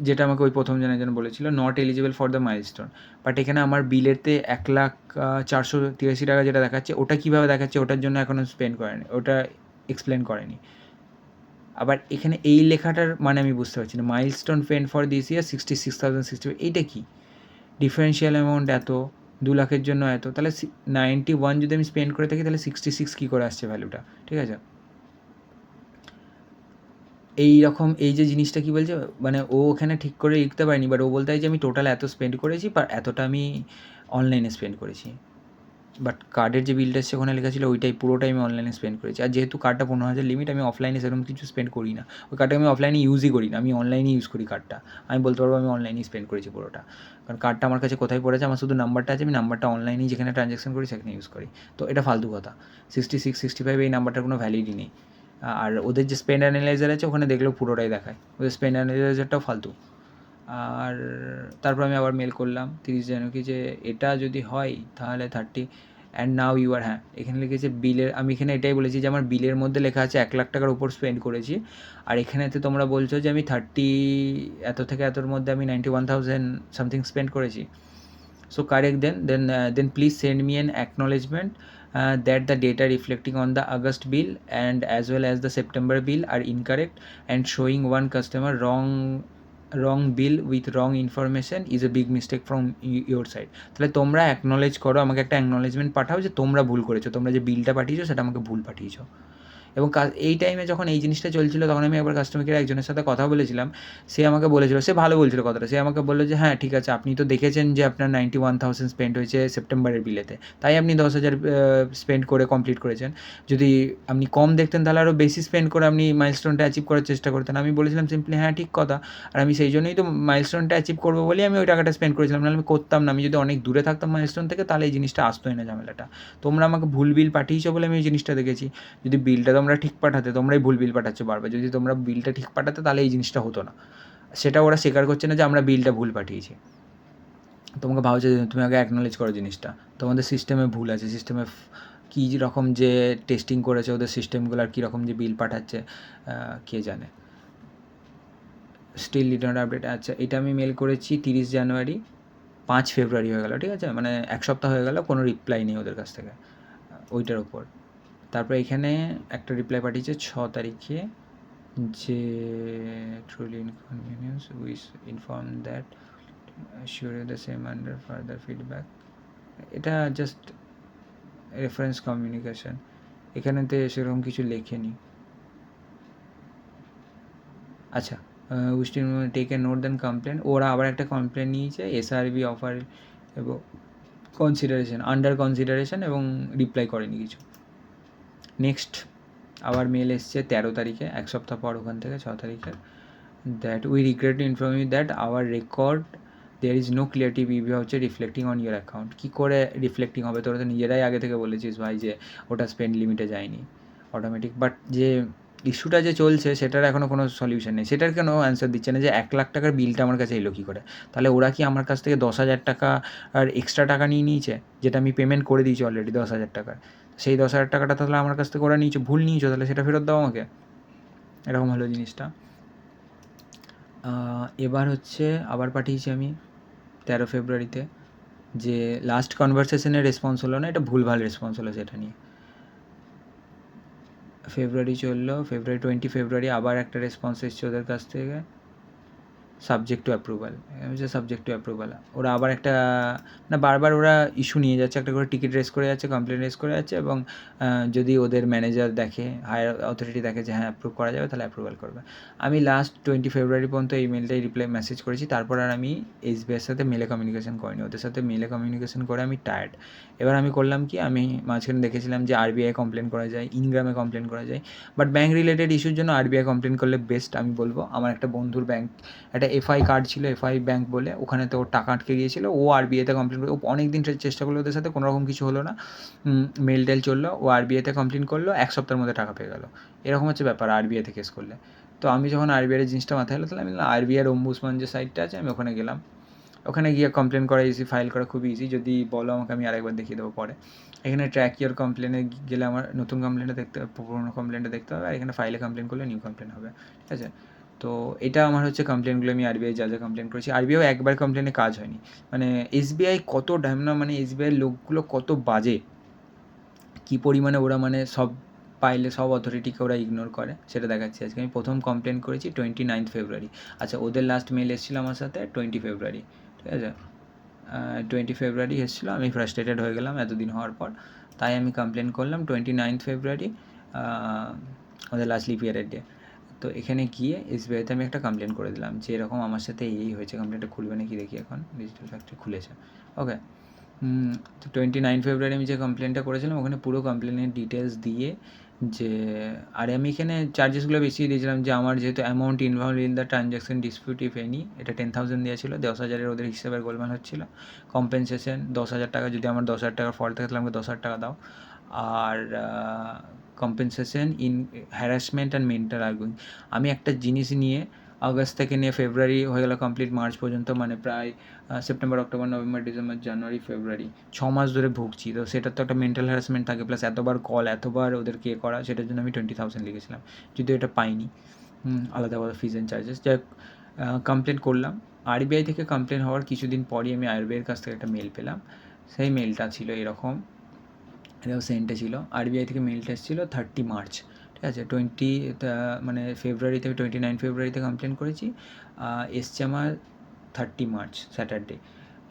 যেটা আমাকে ওই প্রথম জনের জন্য বলেছিল not eligible for the milestone. But এখানে আমার বিলেতে 1,483 টাকা যেটা দেখাচ্ছে, ওটা কীভাবে দেখাচ্ছে, ওটার জন্য এখনও স্পেন্ড করেনি, ওটা এক্সপ্লেন করেনি। আবার এখানে এই লেখাটার মানে আমি বুঝতে পারছি না, মাইলস্টোন স্পেন্ড ফর দিস ইয়ার 66,065, এইটা কি ডিফারেন্সিয়াল অ্যামাউন্ট, এত 2 লাখের জন্য এত, তাহলে 91 যদি আমি স্পেন্ড করে থাকি তাহলে 66 কী করে আসছে ভ্যালুটা। ঠিক আছে, এই রকম এই যে জিনিসটা কী বলছে, মানে ও ওখানে ঠিক করে লিখতে পারেনি, বাট ও বলতে হয় যে আমি টোটাল এত স্পেন্ড করেছি, বা এতটা আমি অনলাইনে স্পেন্ড করেছি। বাট কার্ডের যে বিলটা এসছে ওখানে লেখা ছিল ওইটাই পুরোটাই আমি অনলাইনে স্পেন্ড করেছি। আর যেহেতু কার্ডটা 15,000 লিমিট, আমি অফলাইনে সেরকম কিছু স্পেন্ড করি না, ওই কার্ডটা আমি অফলাইনে ইউজই করি না, আমি অনলাইনে ইউজ করি কার্ডটা। আমি বলতে পারবো আমি অনলাইনেই স্পেন্ড করেছি পুরোটা, কারণ কার্ডটা আমার কাছে কোথায় পড়েছে, আমার শুধু নাম্বারটা আছে, আমি নাম্বারটা অনলাইনেই যেখানে ট্রানজ্যাকশন করি সেখানে ইউজ করি। তো এটা ফালতু কথা, 66, 65 এই নাম্বারটার কোনো ভ্যালিডই নেই। আর ওদের যে স্পেন্ড অ্যানালাইজার আছে ওখানে দেখলেও পুরোটাই দেখায়, ওদের স্পেন্ড অ্যানালাইজারটাও ফালতু। আর তারপর আমি আবার মেল করলাম 30 জানুয়ারি যে এটা যদি হয় তাহলে 30 অ্যান্ড নাও ইউ আর, হ্যাঁ এখানে লিখেছে বিলের, আমি এখানে এটাই বলেছি যে আমার বিলের মধ্যে লেখা আছে 1,00,000 টাকার উপর স্পেন্ড করেছি, আর এখানেতে তোমরা বলছো যে আমি 30 এত থেকে এতর মধ্যে আমি 91,000 সামথিং স্পেন্ড করেছি। So correct, then please send me an acknowledgement that the data reflecting on the August bill and as well as the September bill are incorrect and showing one customer wrong bill with wrong information is a big mistake from your side. তাহলে তোমরা acknowledge করো, আমাকে একটা acknowledgement পাঠাও যে তোমরা ভুল করেছো, তোমরা যে বিলটা পাঠিয়েছো সেটা আমাকে ভুল পাঠিয়েছো। এবং এই টাইমে যখন এই জিনিসটা চলছিল তখন আমি একবার কাস্টমার কেয়ার একজনের সাথে কথা বলেছিলাম, সে আমাকে বলেছিল, সে ভালো বলছিল কথাটা, সে আমাকে বললো যে হ্যাঁ ঠিক আছে, আপনি তো দেখেছেন যে আপনার 91,000 স্পেন্ড হয়েছে সেপ্টেম্বরের বিলেতে, তাই আপনি 10,000 স্পেন্ড করে কমপ্লিট করেছেন। যদি আপনি কম দেখতেন তাহলে আরও বেশি স্পেন্ড করে আপনি মাইলস্টোনটা অ্যাচিভ করার চেষ্টা করতেন। আমি বলেছিলাম সিম্পলি হ্যাঁ ঠিক কথা, আর আমি সেই জন্যই তো মাইলস্টোনটা অ্যাচিভ করবো বলেই আমি ওই টাকাটা স্পেন্ড করেছিলাম, নাহলে আমি করতাম না। আমি যদি অনেক দূরে থাকতাম মাইলস্টোন থেকে তাহলে এই জিনিসটা আসতোই না, ঝামেলাটা। তোমরা আমাকে ভুল বিল পাঠিয়েছো বলে আমি এই জিনিসটা দেখেছি, যদি বিলটা তোমরা ঠিক পাঠাতে, তোমরাই ভুল বিল পাঠাচ্ছ বারবার, যদি তোমরা বিলটা ঠিক পাঠাতে তাহলে এই জিনিসটা হতো না। সেটা ওরা স্বীকার করছে না যে আমরা বিলটা ভুল পাঠিয়েছি। তোমাকে ভাবছে তুমি আগে অ্যাকনোলেজ করো জিনিসটা, তোমাদের সিস্টেমে ভুল আছে, সিস্টেমে কী রকম যে টেস্টিং করেছে ওদের সিস্টেমগুলো, আর কীরকম যে বিল পাঠাচ্ছে কে জানে। স্টিল রিটার্ন আপডেট, আচ্ছা এটা আমি মেল করেছি 30 জানুয়ারি, 5 ফেব্রুয়ারি হয়ে গেল। ঠিক আছে, মানে এক সপ্তাহ হয়ে গেল, কোনো রিপ্লাই নেই ওদের কাছ থেকে ওইটার ওপর। তারপরে এখানে একটা রিপ্লাই পাঠিয়েছে 6 তারিখে যে truly inconvenience wish inform that sure the same under further feedback. এটা জাস্ট রেফারেন্স কমিউনিকেশন, এখানেতে সেরকম কিছু লেখেনি। আচ্ছা, wish to take a note then complain, ওরা আবার একটা কমপ্লেন নিয়েছে এসআরবি অফার এবং কনসিডারেশন, আন্ডার কনসিডারেশন, এবং রিপ্লাই করেনি কিছু। নেক্সট আবার মেল এসছে 13 তারিখে, এক সপ্তাহ পর ওখান থেকে 6 তারিখে, that we regret to inform you that our record there is no clarity বিবি হচ্ছে রিফ্লেক্টিং অন ইউর অ্যাকাউন্ট। কী করে রিফ্লেক্টিং হবে? তোরা তো নিজেরাই আগে থেকে বলেছিস ভাই যে ওটা স্পেন্ড লিমিটে যায়নি অটোমেটিক। বাট যে ইস্যুটা যে চলছে সেটার এখনও কোনো সলিউশন নেই, সেটার কেন অ্যান্সার দিচ্ছে না যে 1,00,000 টাকার বিলটা আমার কাছে এলো কী করে? তাহলে ওরা কি আমার কাছ থেকে 10,000 টাকা আর এক্সট্রা টাকা নিয়ে নিয়েছে, যেটা আমি পেমেন্ট করে দিয়েছি অলরেডি 10,000 টাকার? সেই 10,000 টাকাটা তাহলে আমার কাছ থেকে ওরা নিয়েছে, ভুল নিয়েছো, তাহলে সেটা ফেরত দাও আমাকে। এরকম হলো জিনিসটা। এবার হচ্ছে আবার পাঠিয়েছি আমি 13 ফেব্রুয়ারিতে, যে লাস্ট কনভারসেশনের রেসপন্স হলো না, এটা ভুলভাল রেসপন্স হলো সেটা নিয়ে। ফেব্রুয়ারি চললো, ফেব্রুয়ারি 20 ফেব্রুয়ারি আবার একটা রেসপন্স এসছে ওদের কাছ থেকে, সাবজেক্ট টু অ্যাপ্রুভাল। হচ্ছে সাবজেক্ট টু অ্যাপ্রুভাল, ওরা আবার একটা না, বারবার ওরা ইস্যু নিয়ে যাচ্ছে, একটা করে টিকিট রেস করে যাচ্ছে, কমপ্লেন রেস করে যাচ্ছে, এবং যদি ওদের ম্যানেজার দেখে, হায়ার অথরিটি দেখে যে হ্যাঁ অ্যাপ্রুভ করা যাবে, তাহলে অ্যাপ্রুভাল করবে। আমি লাস্ট 20 ফেব্রুয়ারি পর্যন্ত এই মেলটাই রিপ্লাই মেসেজ করেছি, তারপর আর আমি এসবিআইয়ের সাথে মেলে কমিউনিকেশন করিনি, ওদের সাথে মেলে কমিউনিকেশন করে আমি টায়ার্ড। এবার আমি করলাম কি, আমি মাঝখানে দেখেছিলাম যে আরবিআই কমপ্লেন করা যায়, ইনগ্রামে কমপ্লেন করা যায়, বাট ব্যাঙ্ক রিলেটেড ইস্যুর জন্য আরবিআই কমপ্লেন করলে বেস্ট আমি বলবো। আমার একটা বন্ধুর ব্যাঙ্ক, একটা এফআই কার্ড ছিল, এফআই ব্যাঙ্ক বলে, ওখানে তো ওর টাকা আটকে গিয়েছিলো, ও আরবিআইতে কমপ্লেন করে, ও অনেক দিন চেষ্টা করলো ওদের সাথে, কোনো রকম কিছু হলো না, মেল টেল চললো, ও আরবিআইতে কমপ্লেন করলো, 1 সপ্তাহের মধ্যে টাকা পেয়ে গেলো। এরকম হচ্ছে ব্যাপার আরবিআইতে কেস করলে। তো আমি যখন আরবিআইয়ের জিনিসটা মাথায় এলো, তাহলে আমি আরবিআইয়ের অম্বুডসম্যান যে সাইটটা আছে, আমি ওখানে গেলাম, ওখানে গিয়ে কমপ্লেন করা ইজি, ফাইল করা খুবই ইজি, যদি বলো আমাকে আমি আরেকবার দেখিয়ে দেবো পরে। এখানে ট্র্যাক ইয়োর কমপ্লেনে গেলে আমার নতুন কমপ্লেনটা দেখতে হবে, পুরোনো কমপ্লেনটা দেখতে হবে, আর এখানে ফাইলে কমপ্লেন করলে নিউ কমপ্লেন হবে, ঠিক আছে? তো এটা আমার হচ্ছে কমপ্লেনগুলো, আমি আরবিআই যা যা কমপ্লেন করেছি। আরবিআইও একবার কমপ্লেনে কাজ হয়নি, মানে এসবিআই কত ড্যামনা, মানে এসবিআইয়ের লোকগুলো কত বাজে, কী পরিমাণে ওরা মানে সব পাইলে সব অথরিটিকে ওরা ইগনোর করে, সেটা দেখাচ্ছি আজকে। আমি প্রথম কমপ্লেন করেছি 29 ফেব্রুয়ারি। আচ্ছা, ওদের লাস্ট মেল এসেছিলো আমার সাথে 20 ফেব্রুয়ারি, ঠিক আছে? 20 ফেব্রুয়ারি এসেছিলো, আমি ফ্রাস্ট্রেটেড হয়ে গেলাম এতদিন হওয়ার পর, তাই আমি কমপ্লেন করলাম 29 ফেব্রুয়ারি, আমাদের লাস্ট লিপ ইয়ারের ডে। তো এখানে গিয়ে এসবিআইতে আমি একটা কমপ্লেন করে দিলাম যে এরকম আমার সাথে এই হয়েছে। কমপ্লেনটা খুলবে নাকি দেখি, এখন ডিজিটাল ফ্যাক্টরি খুলেছে, ওকে। তো 29 ফেব্রুয়ারি আমি যে কমপ্লেনটা করেছিলাম, ওখানে পুরো কমপ্লেনের ডিটেলস দিয়ে, যে আর আমি এখানে চার্জেসগুলো বেশি দিয়েছিলাম, যে আমার যেহেতু amount involve in the transaction dispute if any, এটা 10,000 দেওয়া ছিল, 10,000-এর ওদের হিসাবের গোলমাল হচ্ছিলো। কম্পেনসেশন 10,000 টাকা, যদি আমার 10,000 টাকার ফল্ট থাকে তাহলে আমাকে 10,000 টাকা দাও। আর compensation in harassment and mental arguing. আমি একটা জিনিস নিয়ে আগস্ট থেকে নিয়ে ফেব্রুয়ারি হয়ে গেল কমপ্লিট, মার্চ পর্যন্ত, মানে প্রায় সেপ্টেম্বর, অক্টোবর, নভেম্বর, ডিসেম্বর, জানুয়ারি, ফেব্রুয়ারি, 6 মাস ধরে ভুগছি। তো সেটার তো একটা মেন্টাল হ্যারাসমেন্ট থাকে, প্লাস এতবার কল, এতবার ওদেরকে করা, সেটার জন্য আমি 20,000 লিখেছিলাম, যদিও এটা পাইনি, আলাদা আলাদা ফিজ অ্যান্ড চার্জেস। যাই হোক, কমপ্লেন করলাম। আরবিআই থেকে কমপ্লেন হওয়ার কিছুদিন পরই আমি আরবিআইয়ের কাছ থেকে একটা মেল পেলাম। সেই মেলটা ছিল এরকম, এটাও সেন্টে ছিল, আরবিআই থেকে মেলটা এসেছিলো 30 মার্চ, ঠিক আছে? মানে ফেব্রুয়ারিতে, 29 ফেব্রুয়ারিতে কমপ্লেন করেছি, এসছে আমার 30 মার্চ স্যাটারডে।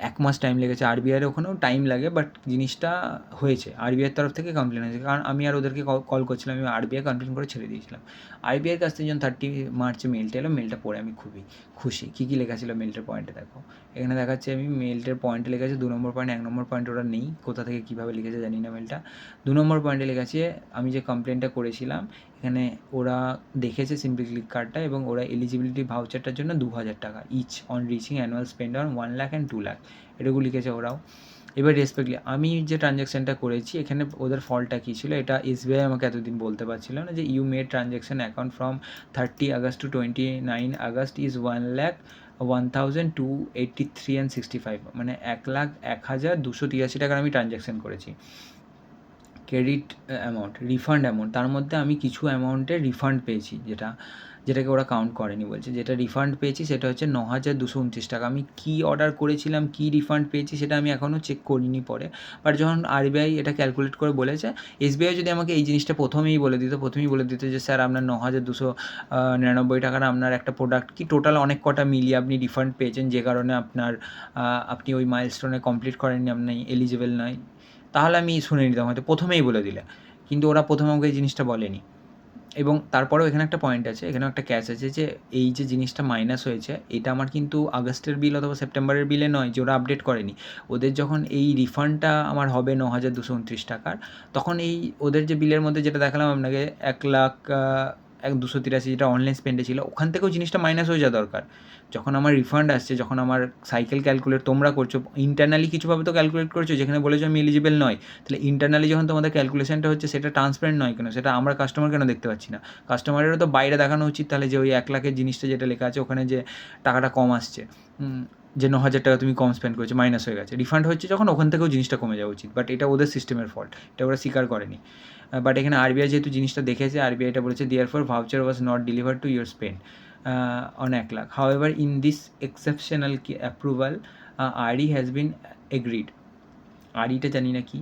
1 মাস টাইম লেগেছে, আরবিআইয়ের ওখানেও টাইম লাগে, বাট জিনিসটা হয়েছে, আরবিআইয়ের তরফ থেকে কমপ্লেন হয়েছে, কারণ আমি আর ওদেরকে কল করছিলাম, আমি আরবিআই কমপ্লেন করে ছেড়ে দিয়েছিলাম। আরবিআইয়ের কাছ থেকে যখন 30 মার্চে মেলটা এলো, মেলটা পড়ে আমি খুবই খুশি। কী কী লেখা ছিল মেলটার পয়েন্টে দেখো, এখানে দেখাচ্ছে, আমি মেলটার পয়েন্টে লেখা আছে 2 নম্বর পয়েন্ট, 1 নম্বর পয়েন্ট ওরা নেই, কোথা থেকে কীভাবে লিখেছে জানি না মেলটা। 2 নম্বর পয়েন্টে লেখা আছে, আমি যে কমপ্লেনটা করেছিলাম, এখানে ওরা দেখেছে সিম্পলি ক্লিক কার্ডটা, এবং ওরা এলিজিবিলিটি ভাউচারটার জন্য 2,000 টাকা each on reaching annual spend on 1 lakh and 2 lakh, এটুকু লিখেছে ওরাও। এবার রেসপেক্টলি আমি যে ট্রানজ্যাকশানটা করেছি, এখানে ওদের ফল্টটা কী ছিল, এটা এসবিআই আমাকে এতদিন বলতে পারছিল না, যে you made transaction account from 30 August to 29 August is 1,01,283.65, মানে 1,01,283 টাকার আমি ট্রানজ্যাকশান করেছি। ক্রেডিট অ্যামাউন্ট, রিফান্ড অ্যামাউন্ট, তার মধ্যে আমি কিছু অ্যামাউন্টের রিফান্ড পেয়েছি, যেটাকে ওরা কাউন্ট করেনি বলছে। যেটা রিফান্ড পেয়েছি সেটা হচ্ছে 9,229 টাকা। আমি কী অর্ডার করেছিলাম, কী রিফান্ড পেয়েছি, সেটা আমি এখনও চেক করিনি পরে, বাট যখন আরবিআই এটা ক্যালকুলেট করে বলেছে, এসবিআই যদি আমাকে এই জিনিসটা প্রথমেই বলে দিত যে স্যার আপনার 9,299 টাকার আপনার একটা প্রোডাক্ট কি টোটাল অনেক কটা মিলিয়ে আপনি রিফান্ড পেয়েছেন, যে কারণে আপনি ওই মাইলস্টোনে কমপ্লিট করেননি, আপনি এলিজিবল নয়, তাহলে আমি শুনে নিতাম হয়তো, প্রথমেই বলে দিলে। কিন্তু ওরা প্রথমে আমাকে এই জিনিসটা বলেনি, এবং তারপরেও এখানে একটা পয়েন্ট আছে, এখানেও একটা ক্যাচ আছে যে এই যে জিনিসটা মাইনাস হয়েছে এটা আমার কিন্তু আগস্টের বিল অথবা সেপ্টেম্বরের বিলে নয় যে ওরা আপডেট করেনি। ওদের যখন এই রিফান্ডটা আমার হবে 9,229 টাকার, তখন এই ওদের যে বিলের মধ্যে যেটা দেখালাম আপনাকে 1,02,83 যেটা অনলাইন স্পেন্ডে ছিল, ওখান থেকেও জিনিসটা মাইনাস হয়ে যাওয়া দরকার। যখন আমার রিফান্ড আসছে, যখন আমার সাইকেল ক্যালকুলেট তোমরা করছো, ইন্টারনালি কিছুভাবে তো ক্যালকুলেট করছো যেখানে বলেছো আমি এলিজিবল নয়, তাহলে ইন্টারনালি যখন তোমাদের ক্যালকুলেশনটা হচ্ছে সেটা ট্রান্সপারেন্ট নয় কেন? সেটা আমরা কাস্টমার কেন দেখতে পাচ্ছি না? কাস্টমারেরও তো বাইরে দেখানো উচিত তাহলে যে ওই 1,00,000-এর জিনিসটা যেটা লেখা আছে ওখানে যে টাকাটা কম আসছে, যে 9,000 টাকা তুমি কম স্পেন্ড করেছো, মাইনাস হয়ে গেছে, রিফান্ড হচ্ছে যখন ওখান থেকেও জিনিসটা কমে যাওয়া উচিত। বাট এটা ওদের সিস্টেমের ফল্ট, এটা ওরা স্বীকার করেনি। বাট এখানে আরবিআই যেহেতু জিনিসটা দেখেছে, আরবিআই এটা বলেছে therefore voucher was not delivered to your spend on 1,00,000. However, in this exceptional approval, RE has been agreed. RE টা জানি না কি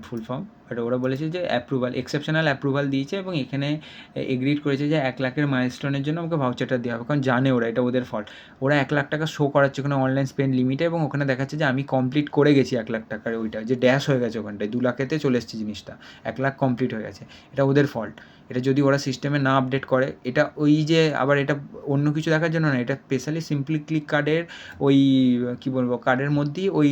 ফুল ফর্ম, বাট ওরা বলেছে যে অ্যাপ্রুভাল, এক্সেপশনাল অ্যাপ্রুভাল দিয়েছে এবং এখানে এগ্রিড করেছে যে 1,00,000-এর মাইলস্টোনের জন্য আমাকে ভাউচারটা দেওয়া হবে, কারণ জানে ওরা এটা ওদের ফল্ট। ওরা 1,00,000 টাকা শো করাচ্ছে ওখানে অনলাইন স্পেন্ড লিমিটে, এবং ওখানে দেখাচ্ছে যে আমি কমপ্লিট করে গেছি 1,00,000 টাকার, ওইটা যে ড্যাশ হয়ে গেছে ওখানটায় 2,00,000-এতে চলে এসেছে জিনিসটা, 1,00,000 কমপ্লিট হয়ে গেছে, এটা ওদের ফল্ট। এটা যদি ওরা সিস্টেমে না আপডেট করে, এটা ওই যে আবার এটা অন্য কিছু দেখার জন্য না, এটা স্পেশালি সিম্পলি ক্লিক কার্ডের ওই কী বলবো কার্ডের মধ্যেই ওই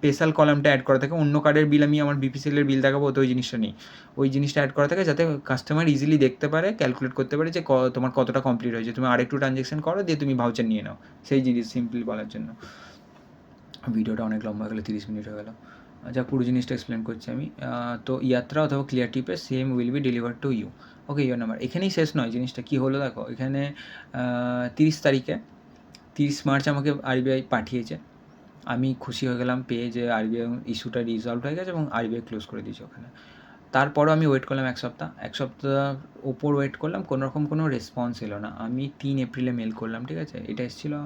স্পেশাল কলামটা অ্যাড করা থাকে। অন্য কার্ডের বিল আমি আমার বিপিসিএলের বিল দেখাবো তো ওই জিনিসটা নেই, ওই জিনিসটা অ্যাড করা থাকে যাতে কাস্টমার ইজিলি দেখতে পারে, ক্যালকুলেট করতে পারে যে তোমার কতটা কমপ্লিট হয়েছে, তুমি আরেকটু ট্রানজ্যাকশন করো দিয়ে তুমি ভাউচার নিয়ে নাও, সেই জিনিস সিম্পলি বলার জন্য। ভিডিওটা অনেক লম্বা হয়ে গেলো, 30 মিনিট হয়ে গেলো। আচ্ছা, পুরো জিনিসটা এক্সপ্লেন করছি আমি। তো ইয়াত্রা অথবা ক্লিয়ার টিপে same will be deliver to you. Okay, your number. এখানেই শেষ নয়, জিনিসটা কী হলো দেখো, এখানে 30 তারিখে 30 মার্চ আমাকে আরবিআই পাঠিয়েছে, আমি খুশি হয়ে গেলাম পেয়ে যে আরবিআই ইস্যুটা রিজলভ হয়ে গেছে এবং আরবিআই ক্লোজ করে দিয়েছে ওখানে। তারপরও আমি ওয়েট করলাম এক সপ্তাহ ওপর ওয়েট করলাম, কোনো রকম কোনো রেসপন্স এলো না। আমি 3 এপ্রিলে মেল করলাম, ঠিক আছে, এটা এসেছিলো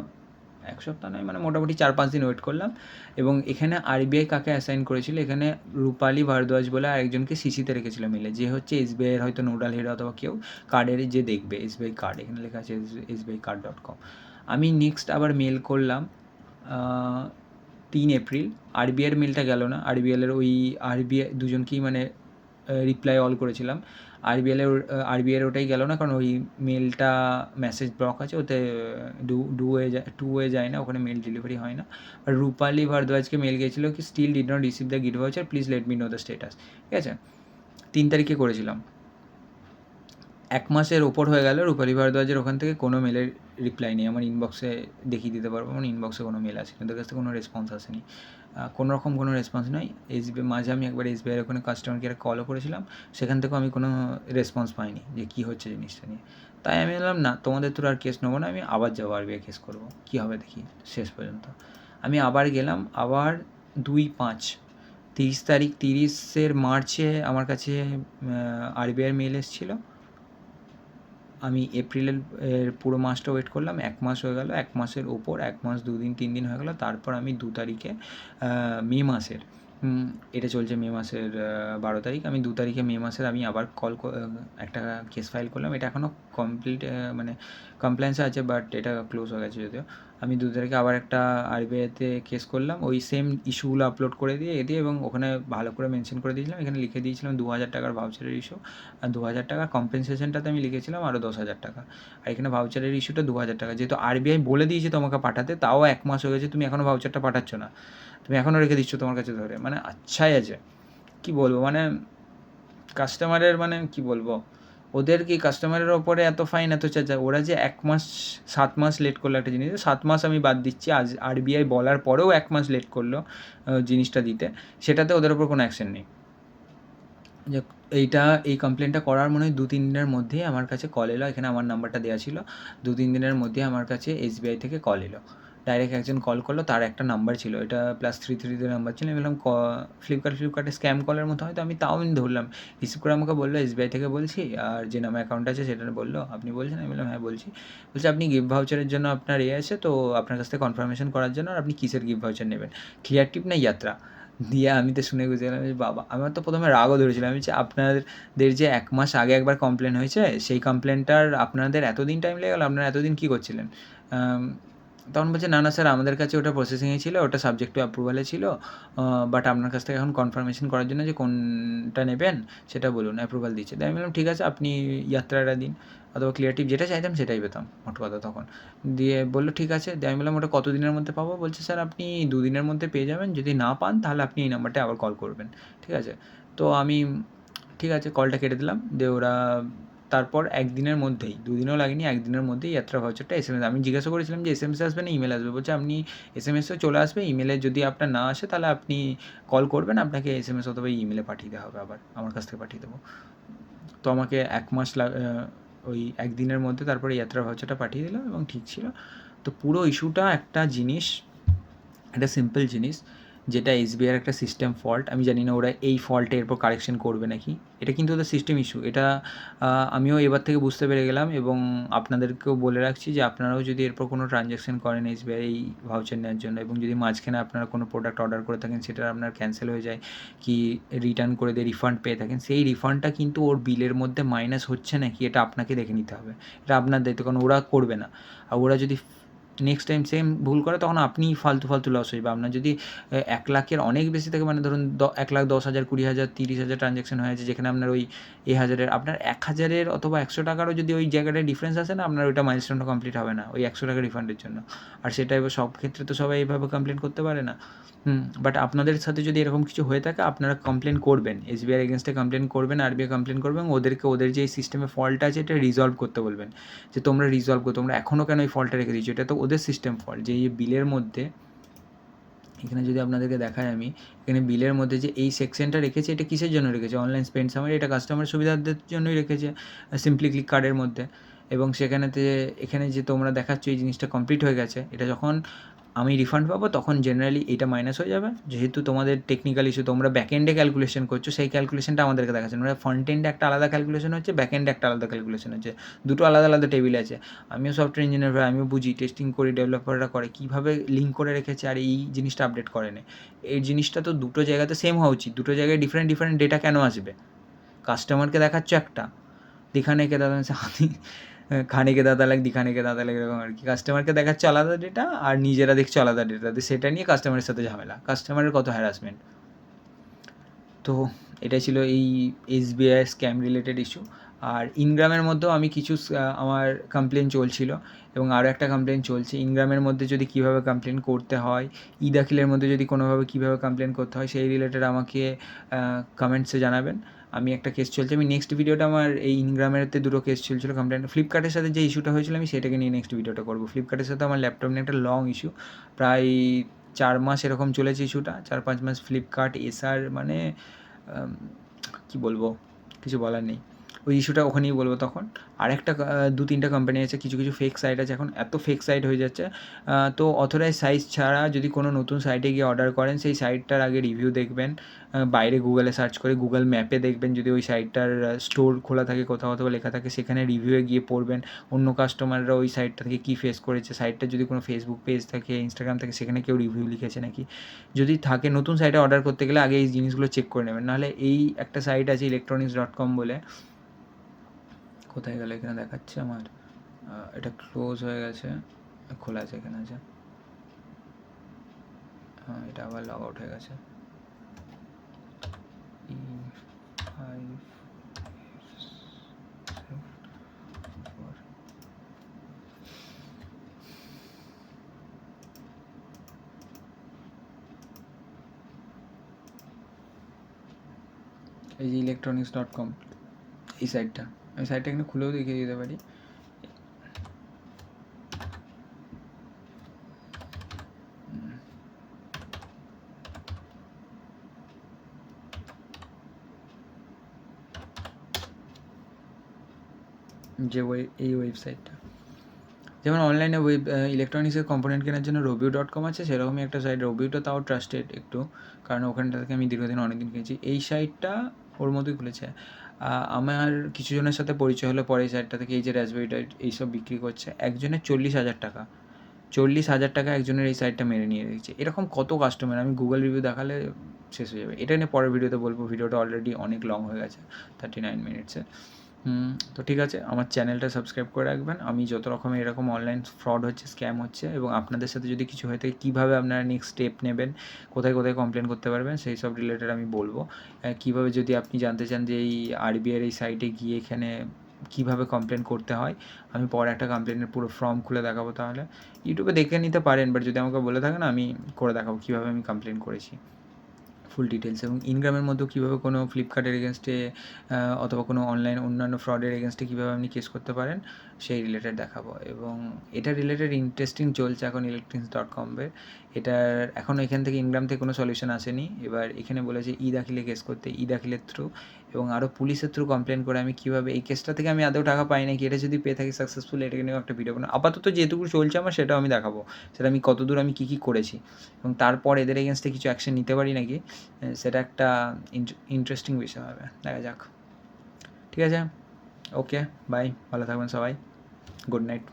এক সপ্তাহ নয়, মানে মোটামুটি 4-5 দিন ওয়েট করলাম। এবং এখানে আরবিআই কাকে অ্যাসাইন করেছিল, এখানে রূপালী ভারদ্বাজ বলে আরেকজনকে সিসিতে রেখেছিলো মেলে, যে হচ্ছে এসবিআইয়ের হয়তো নোডাল হেড অথবা কেউ কার্ডের যে দেখবে, এসবিআই কার্ড, এখানে লেখা আছে sbicard.com। আমি নেক্সট আবার মেল করলাম 3 এপ্রিল, আরবিআইয়ের মেলটা গেল না, আরবিআই দুজনকেই মানে রিপ্লাই অল করেছিলাম, আরবিআইয়ের ওটাই গেল না, কারণ ওই মেলটা মেসেজ ব্লক আছে, ওতে টু ওয়ে যায় না, ওখানে মেল ডেলিভারি হয় না। আর রূপালী ভারদ্বাজকে মেল গিয়েছিলো কি still did not receive the gift voucher, please let me know the status, ঠিক আছে, 3 তারিখে করেছিলাম। 1 মাসের ওপর হয়ে গেল, রূপালী ভারদ্বাজের ওখান থেকে কোনো মেলের রিপ্লাই নেই, আমার ইনবক্সে দেখিয়ে দিতে পারবো, আমার ইনবক্সে কোনো মেল আছে, কিন্তু ওদের কাছ থেকে কোনো রেসপন্স আসেনি, কোনো রকম কোনো রেসপন্স নয়। মাঝে আমি একবার এসবিআইয়ের ওখানে কাস্টমার কেয়ারে কলও করেছিলাম, সেখান থেকেও আমি কোনো রেসপন্স পাইনি যে কী হচ্ছে জিনিসটা নিয়ে। তাই আমি বললাম না, তোমাদের তো আর কেস নেবো না, আমি আবার যাবো আরবিআই কেস করবো, কী হবে দেখি শেষ পর্যন্ত। আমি আবার গেলাম, আবার 2-5 তারিখ 30 মার্চে আমার কাছে আরবিআইয়ের মেল এসেছিলো। আমি এপ্রিলের পুরো মাসটা ওয়েট করলাম, 1 মাস হয়ে গেল, 1 মাসের ওপর, 1 মাস 2 দিন 3 দিন হয়ে গেলো। তারপর আমি 2 তারিখে মে মাসের, এটা চলছে মে মাসের 12 তারিখ, আমি 2 তারিখে মে মাসের আমি আবার একটা কেস ফাইল করলাম, এটা এখনও কমপ্লিট মানে কমপ্লেন্সে আছে, বাট এটা ক্লোজ হয়ে গেছে যদিও। আমি 2 তারিখে আবার একটা আরবিআইতে কেস করলাম, ওই সেম ইস্যুগুলো আপলোড করে দিয়ে এবং ওখানে ভালো করে মেনশন করে দিয়েছিলাম, এখানে লিখে দিয়েছিলাম 2,000 টাকার ভাউচারের ইস্যু, আর 2,000 টাকা কম্পেনসেশনটাতে আমি লিখেছিলাম আরও 10,000 টাকা, আর এখানে ভাউচারের ইস্যুটা 2,000 টাকা। যেহেতু আরবিআই বলে দিয়েছে তোমাকে পাঠাতে, তাও 1 মাস হয়ে গেছে, তুমি এখনও ভাউচারটা পাঠাচ্ছ না, তুমি এখনও রেখে দিচ্ছ তোমার কাছে ধরে, মানে আচ্ছাই আছে, কী বলবো, মানে কাস্টমারের, মানে কী বলবো, ওদের কি কাস্টমারের ওপরে এত ফাইন, এত চার্জ, ওরা যে 1 মাস 7 মাস লেট করলো একটা জিনিস, 7 মাস আমি বাদ দিচ্ছি, আজ আরবিআই বলার পরেও 1 মাস লেট করলো জিনিসটা দিতে, সেটাতে ওদের ওপর কোনো অ্যাকশন নেই। যে এই কমপ্লেনটা করার মনে হয় 2-3 দিনের মধ্যেই আমার কাছে কল এলো, এখানে আমার নাম্বারটা দেওয়া ছিল, 2-3 দিনের মধ্যেই আমার কাছে এসবিআই থেকে কল এলো, ডাইরেক্ট একজন কল করলো, তার একটা নাম্বার ছিল, এটা +33 নাম্বার ছিল, আমি বললাম ফ্লিপকার্টে স্ক্যাম কলের মতো হয়তো, আমি ধরলাম, রিসিভ করে আমাকে বললো এসবিআই থেকে বলছি, আর যে নামে অ্যাকাউন্ট আছে সেটা বললো আপনি বলছেন, আমি বললাম হ্যাঁ বলছি, বলছে আপনি গিফট ভাউচারের জন্য আপনার আছে, তো আপনার কাছ থেকে কনফার্মেশন করার জন্য, আর আপনি কিসের গিফট ভাউচার নেবেন, ক্লিয়ার টিপ না ইয়াত্রা। দিয়ে আমি তো শুনে বুঝে গেলাম যে বাবা, আমার তো প্রথমে রাগও ধরেছিলাম, আমি বলছি আপনাদের যে 1 মাস আগে একবার কমপ্লেন হয়েছে, সেই কমপ্লেনটার আপনাদের এতদিন টাইম লেগে গেলো, আপনারা এতদিন কী করছিলেন, তখন বলছে, "না, না স্যার, আমাদের কাছে ওটা প্রসেসিংয়ে ছিল, ওটা সাবজেক্ট টু অ্যাপ্রুভালে ছিল। বাট আপনার কাছ থেকে এখন কনফার্মেশন করার জন্য যে কোনটা নেবেন সেটা বলুন, অ্যাপ্রুভাল দিচ্ছে।" তাই আমি বললাম, "ঠিক আছে, আপনি ইয়াত্রাটা দিন অথবা ক্লিয়ারটিভ, যেটা চাইতাম সেটাই পেতাম মোট কথা তখন।" দিয়ে বলল, "ঠিক আছে।" দিয়ে আমি বললাম, "ওটা কত দিনের মধ্যে পাবো?" বলছে, "স্যার, আপনি 2 দিনের মধ্যে পেয়ে যাবেন। যদি না পান তাহলে আপনি এই নাম্বারটায় আবার কল করবেন।" ঠিক আছে? তো আমি ঠিক আছে কলটা কেটে দিলাম। দিয়ে ওরা তারপর 1 দিনের মধ্যেই, 2 দিনও লাগেনি, 1 দিনের মধ্যেই যাত্রা ভাউচারটা এসএমএস, আমি জিজ্ঞাসা করেছিলাম যে এসএমএস আসবে না ইমেল আসবে? বলছে, "আপনি এসএমএসও চলে আসবে, ইমেলে যদি আপনার না আসে তাহলে আপনি কল করবেন, আপনাকে এসএমএস অথবা ইমেলে পাঠিয়ে দেওয়া হবে, আবার আমার কাছ থেকে পাঠিয়ে দেবো।" তো আমাকে 1 মাস ওই 1 দিনের মধ্যে তারপরে যাত্রা ভাউচারটা পাঠিয়ে দিল এবং ঠিক ছিল। তো পুরো ইস্যুটা একটা জিনিস, একটা সিম্পল জিনিস, যেটা এসবিআইয়ের একটা সিস্টেম ফল্ট। আমি জানি না ওরা এই ফল্টে এরপর কারেকশন করবে নাকি। এটা কিন্তু ওদের সিস্টেম ইস্যু। এটা আমিও এবার থেকে বুঝতে পেরে গেলাম এবং আপনাদেরকেও বলে রাখছি যে আপনারাও যদি এরপর কোনো ট্রানজ্যাকশন করেন এসবিআই এই ভাউচার নেওয়ার জন্য এবং যদি মাঝখানে আপনারা কোনো প্রোডাক্ট অর্ডার করে থাকেন, সেটা আপনার ক্যান্সেল হয়ে যায় কি রিটার্ন করে দিয়ে রিফান্ড পেয়ে থাকেন, সেই রিফান্ডটা কিন্তু ওর বিলের মধ্যে মাইনাস হচ্ছে নাকি এটা আপনাকে দেখে নিতে হবে। এটা আপনার দায়িত্ব, কারণ ওরা করবে না। আর ওরা যদি নেক্সট টাইম সেম ভুল করে তখন আপনিই ফালতু লস হয়ে যাবে। আপনার যদি 1,00,000-এর অনেক বেশি থাকে, মানে ধরুন 1,10,000, 20,000, 30,000 ট্রানজ্যাকশন হয়েছে, যেখানে আপনার ওই 1,000-এর, আপনার 1,000-এর অথবা 100 টাকারও যদি ওই জায়গাটায় ডিফারেন্স আসে না, আপনার ওইটা মাইলস্টোনটা কমপ্লিট হবে না ওই 100 টাকা রিফান্ডের জন্য। আর সেটা এবার সব ক্ষেত্রে তো সবাই এইভাবে কমপ্লেন করতে পারে না। বাট আপনাদের সাথে যদি এরকম কিছু হয়ে থাকে, আপনারা কমপ্লেন করবেন, এসবিআইয়ের এগেইনস্টে কমপ্লেন করবেন, আরবিআই কমপ্লেন করবেন, ওদেরকে ওদের যে সিস্টেমে ফল্ট আছে এটা রিজলভ করতে বলবেন, যে তোমরা রিজলভ করো, তোমরা এখনও কেন এই ফল্টটা রেখে দিচ্ছ, এটা তো ওদের সিস্টেম ফল্ট। যে এই বিলের মধ্যে, এখানে যদি আপনাদেরকে দেখাই আমি, এখানে বিলের মধ্যে যে এই সেকশনটা রেখেছে, এটা কিসের জন্য রেখেছে? অনলাইন স্পেন্ড সামারি, এটা কাস্টমার সুবিধার্থের জন্যই রেখেছে, সিম্পলি ক্লিক কার্ডের মধ্যে। এবং সেখানেতে এখানে যে তোমরা দেখাচ্ছ এই জিনিসটা কমপ্লিট হয়ে গেছে, এটা যখন আমি রিফান্ড পাবো তখন জেনারেলি এটা মাইনাস হয়ে যাবে। যেহেতু তোমাদের টেকনিক্যাল ইস্যু, তোমরা ব্যাক এন্ডে ক্যালকুলেশন করছো, সেই ক্যালকুলেশনটা আমাদেরকে দেখাচ্ছে না। ফ্রন্ট এন্ডে একটা আলাদা ক্যালকুলেশন হচ্ছে, ব্যাক এন্ডে একটা আলাদা ক্যালকুলেশন হচ্ছে, দুটো আলাদা আলাদা টেবিল আছে। আমিও সফটওয়্যার ইঞ্জিনিয়ার ভাই, আমিও বুঝি, টেস্টিং করি, ডেভেলপাররা করে কীভাবে লিঙ্ক করে রেখেছে আর এই জিনিসটা আপডেট করে নে। এই জিনিসটা তো দুটো জায়গাতে সেম হওয়া উচিত, দুটো জায়গায় ডিফারেন্ট ডিফারেন্ট ডেটা কেন আসবে? কাস্টমারকে দেখাচ্ছ একটা, দিখানে কে দাদা হাতি, খানে কে দাদা লাগ, দিখানে কে দাদা লাগ, এরকম আর কি। কাস্টমারকে দেখাচ্ছে আলাদা ডেটা আর নিজেরা দেখছে আলাদা ডেটা, সেটা নিয়ে কাস্টমারের সাথে ঝামেলা, কাস্টমারের কত হ্যারাসমেন্ট। তো এটাই ছিল এই এসবিআই স্ক্যাম রিলেটেড ইস্যু। আর ইনগ্রামের মধ্যেও আমি কিছু আমার কমপ্লেন চলছিল এবং আরও একটা কমপ্লেন চলছে। ইনগ্রামের মধ্যে যদি কীভাবে কমপ্লেন করতে হয়, ই দাখিলের মধ্যে যদি কোনোভাবে কীভাবে কমপ্লেন করতে হয়, সেই রিলেটেড আমাকে কমেন্টসে জানাবেন। আমি একটা কেস চলছে, আমি নেক্সট ভিডিওটা, আমার এই ইনগ্রামেরতে দুটো কেস চলছিল কমপ্লেন। ফ্লিপকার্টের সাথে যে ইস্যুটা হয়েছিল আমি সেটাকে নিয়ে নেক্সট ভিডিওটা করবো। ফ্লিপকার্টের সাথে আমার ল্যাপটপ নিয়ে একটা লং ইস্যু, প্রায় 4 মাস এরকম চলেছে ইস্যুটা, 4-5 মাস। ফ্লিপকার্ট, এসআর, মানে কী বলবো, কিছু বলার নেই। ওই ইস্যুটা ওখানেই বলবো তখন। আরেকটা 2-3টা কোম্পানি আছে, কিছু কিছু ফেক সাইট আছে, এখন এত ফেক সাইট হয়ে যাচ্ছে। তো অথরাইজ সাইট ছাড়া যদি কোনো নতুন সাইটে গিয়ে অর্ডার করেন, সেই সাইটটার আগে রিভিউ দেখবেন, বাইরে গুগলে সার্চ করে, গুগল ম্যাপে দেখবেন যদি ওই সাইটটার স্টোর খোলা থাকে, কোথাও অথবা লেখা থাকে, সেখানে রিভিউয়ে গিয়ে পড়বেন অন্য কাস্টমাররা ওই সাইটটা থেকে কী ফেস করেছে। সাইটটার যদি কোনো ফেসবুক পেজ থাকে, ইনস্টাগ্রাম থাকে, সেখানে কেউ রিভিউ লিখেছে নাকি। যদি থাকে, নতুন সাইটে অর্ডার করতে গেলে আগে এই জিনিসগুলো চেক করে নেবেন। নাহলে এই একটা সাইট আছে electronics.com বলে, কোথায় গেল, এখানে দেখাচ্ছে আমার, এটা ক্লোজ হয়ে গেছে, খোলা আছে, এখানে আছে, এটা আবার লগ আউট হয়ে গেছে। এই যে electronics.com, এই সাইটটা, আমি সাইটটা এখানে খুলেও দেখিয়ে দিতে পারি। যে এই ওয়েবসাইটটা, যেমন অনলাইনে ইলেকট্রনিক্সের কম্পোনেন্ট কেনার জন্য review.com আছে, সেরকমই একটা সাইট। রিভিউটা তাও ট্রাস্টেড একটু, কারণ ওখানটা থেকে আমি দীর্ঘদিন অনেকদিন কিনেছি। এই সাইটটা ওর মতোই খুলেছে। আমার কিছু জনের সাথে পরিচয় হলো পরে এই সাইটটা থেকে, এই যে রাসবেরিটা এইসব বিক্রি করছে, একজনের 40,000 টাকা, 40,000 টাকা একজনের এই সাইটটা মেরে নিয়ে রেখেছে। এরকম কত কাস্টমার, আমি গুগল রিভিউ দেখালে শেষ হয়ে যাবে। এটা নিয়ে পরের ভিডিওতে বলবো, ভিডিওটা অলরেডি অনেক লং হয়ে গেছে, 39 মিনিটসে। তো ঠিক আছে, আমার চ্যানেলটা সাবস্ক্রাইব করে রাখবেন। আমি যত রকমের এরকম অনলাইন ফ্রড হচ্ছে, স্ক্যাম হচ্ছে এবং আপনাদের সাথে যদি কিছু হয়ে থাকে কীভাবে আপনারা নেক্সট স্টেপ নেবেন, কোথায় কোথায় কমপ্লেন করতে পারবেন সেই সব রিলেটেড আমি বলবো। কীভাবে যদি আপনি জানতে চান যে এই আরবিআইয়ের এই সাইটে গিয়ে এখানে কীভাবে কমপ্লেন করতে হয়, আমি পরে একটা কমপ্লেনের পুরো ফর্ম খুলে দেখাবো। তাহলে ইউটিউবে দেখে নিতে পারেন, বাট যদি আমাকে বলে থাকেন আমি করে দেখাবো কীভাবে আমি কমপ্লেন করেছি, ফুল ডিটেলস। এবং ইনগ্রামের মধ্যেও কীভাবে কোনো ফ্লিপকার্টের এগেনস্টে অথবা কোনো অনলাইন অন্যান্য ফ্রডের এগেনস্টে কীভাবে আপনি কেস করতে পারেন সেই রিলেটেড দেখাবো। এবং এটা রিলেটেড ইন্টারেস্টিং চলছে এখন electronics.com-এর। এটার এখনও এখান থেকে ইনগ্রাম থেকে কোনো সলিউশন আসেনি। এবার এখানে বলেছে ই দাখিলে কেস করতে, ই দাখিলের থ্রু এবং আরও পুলিশের থ্রু কমপ্লেন করে আমি কীভাবে এই কেসটা থেকে আমি আদৌ টাকা পাই নাকি, এটা যদি পেয়ে থাকি সাকসেসফুল, এটাকে নিয়েও একটা ভিডিও বানাবো। আপাতত যেটুকু চলছে আমার সেটাও আমি দেখাবো, সেটা আমি কতদূর আমি কী কী করেছি এবং তারপর এদের এগেনস্টে কিছু অ্যাকশন নিতে পারি নাকি, সেটা একটা ইন্টারেস্টিং বিষয় হবে। দেখা যাক। ঠিক আছে, ওকে, বাই, ভালো থাকবেন সবাই, গুড নাইট।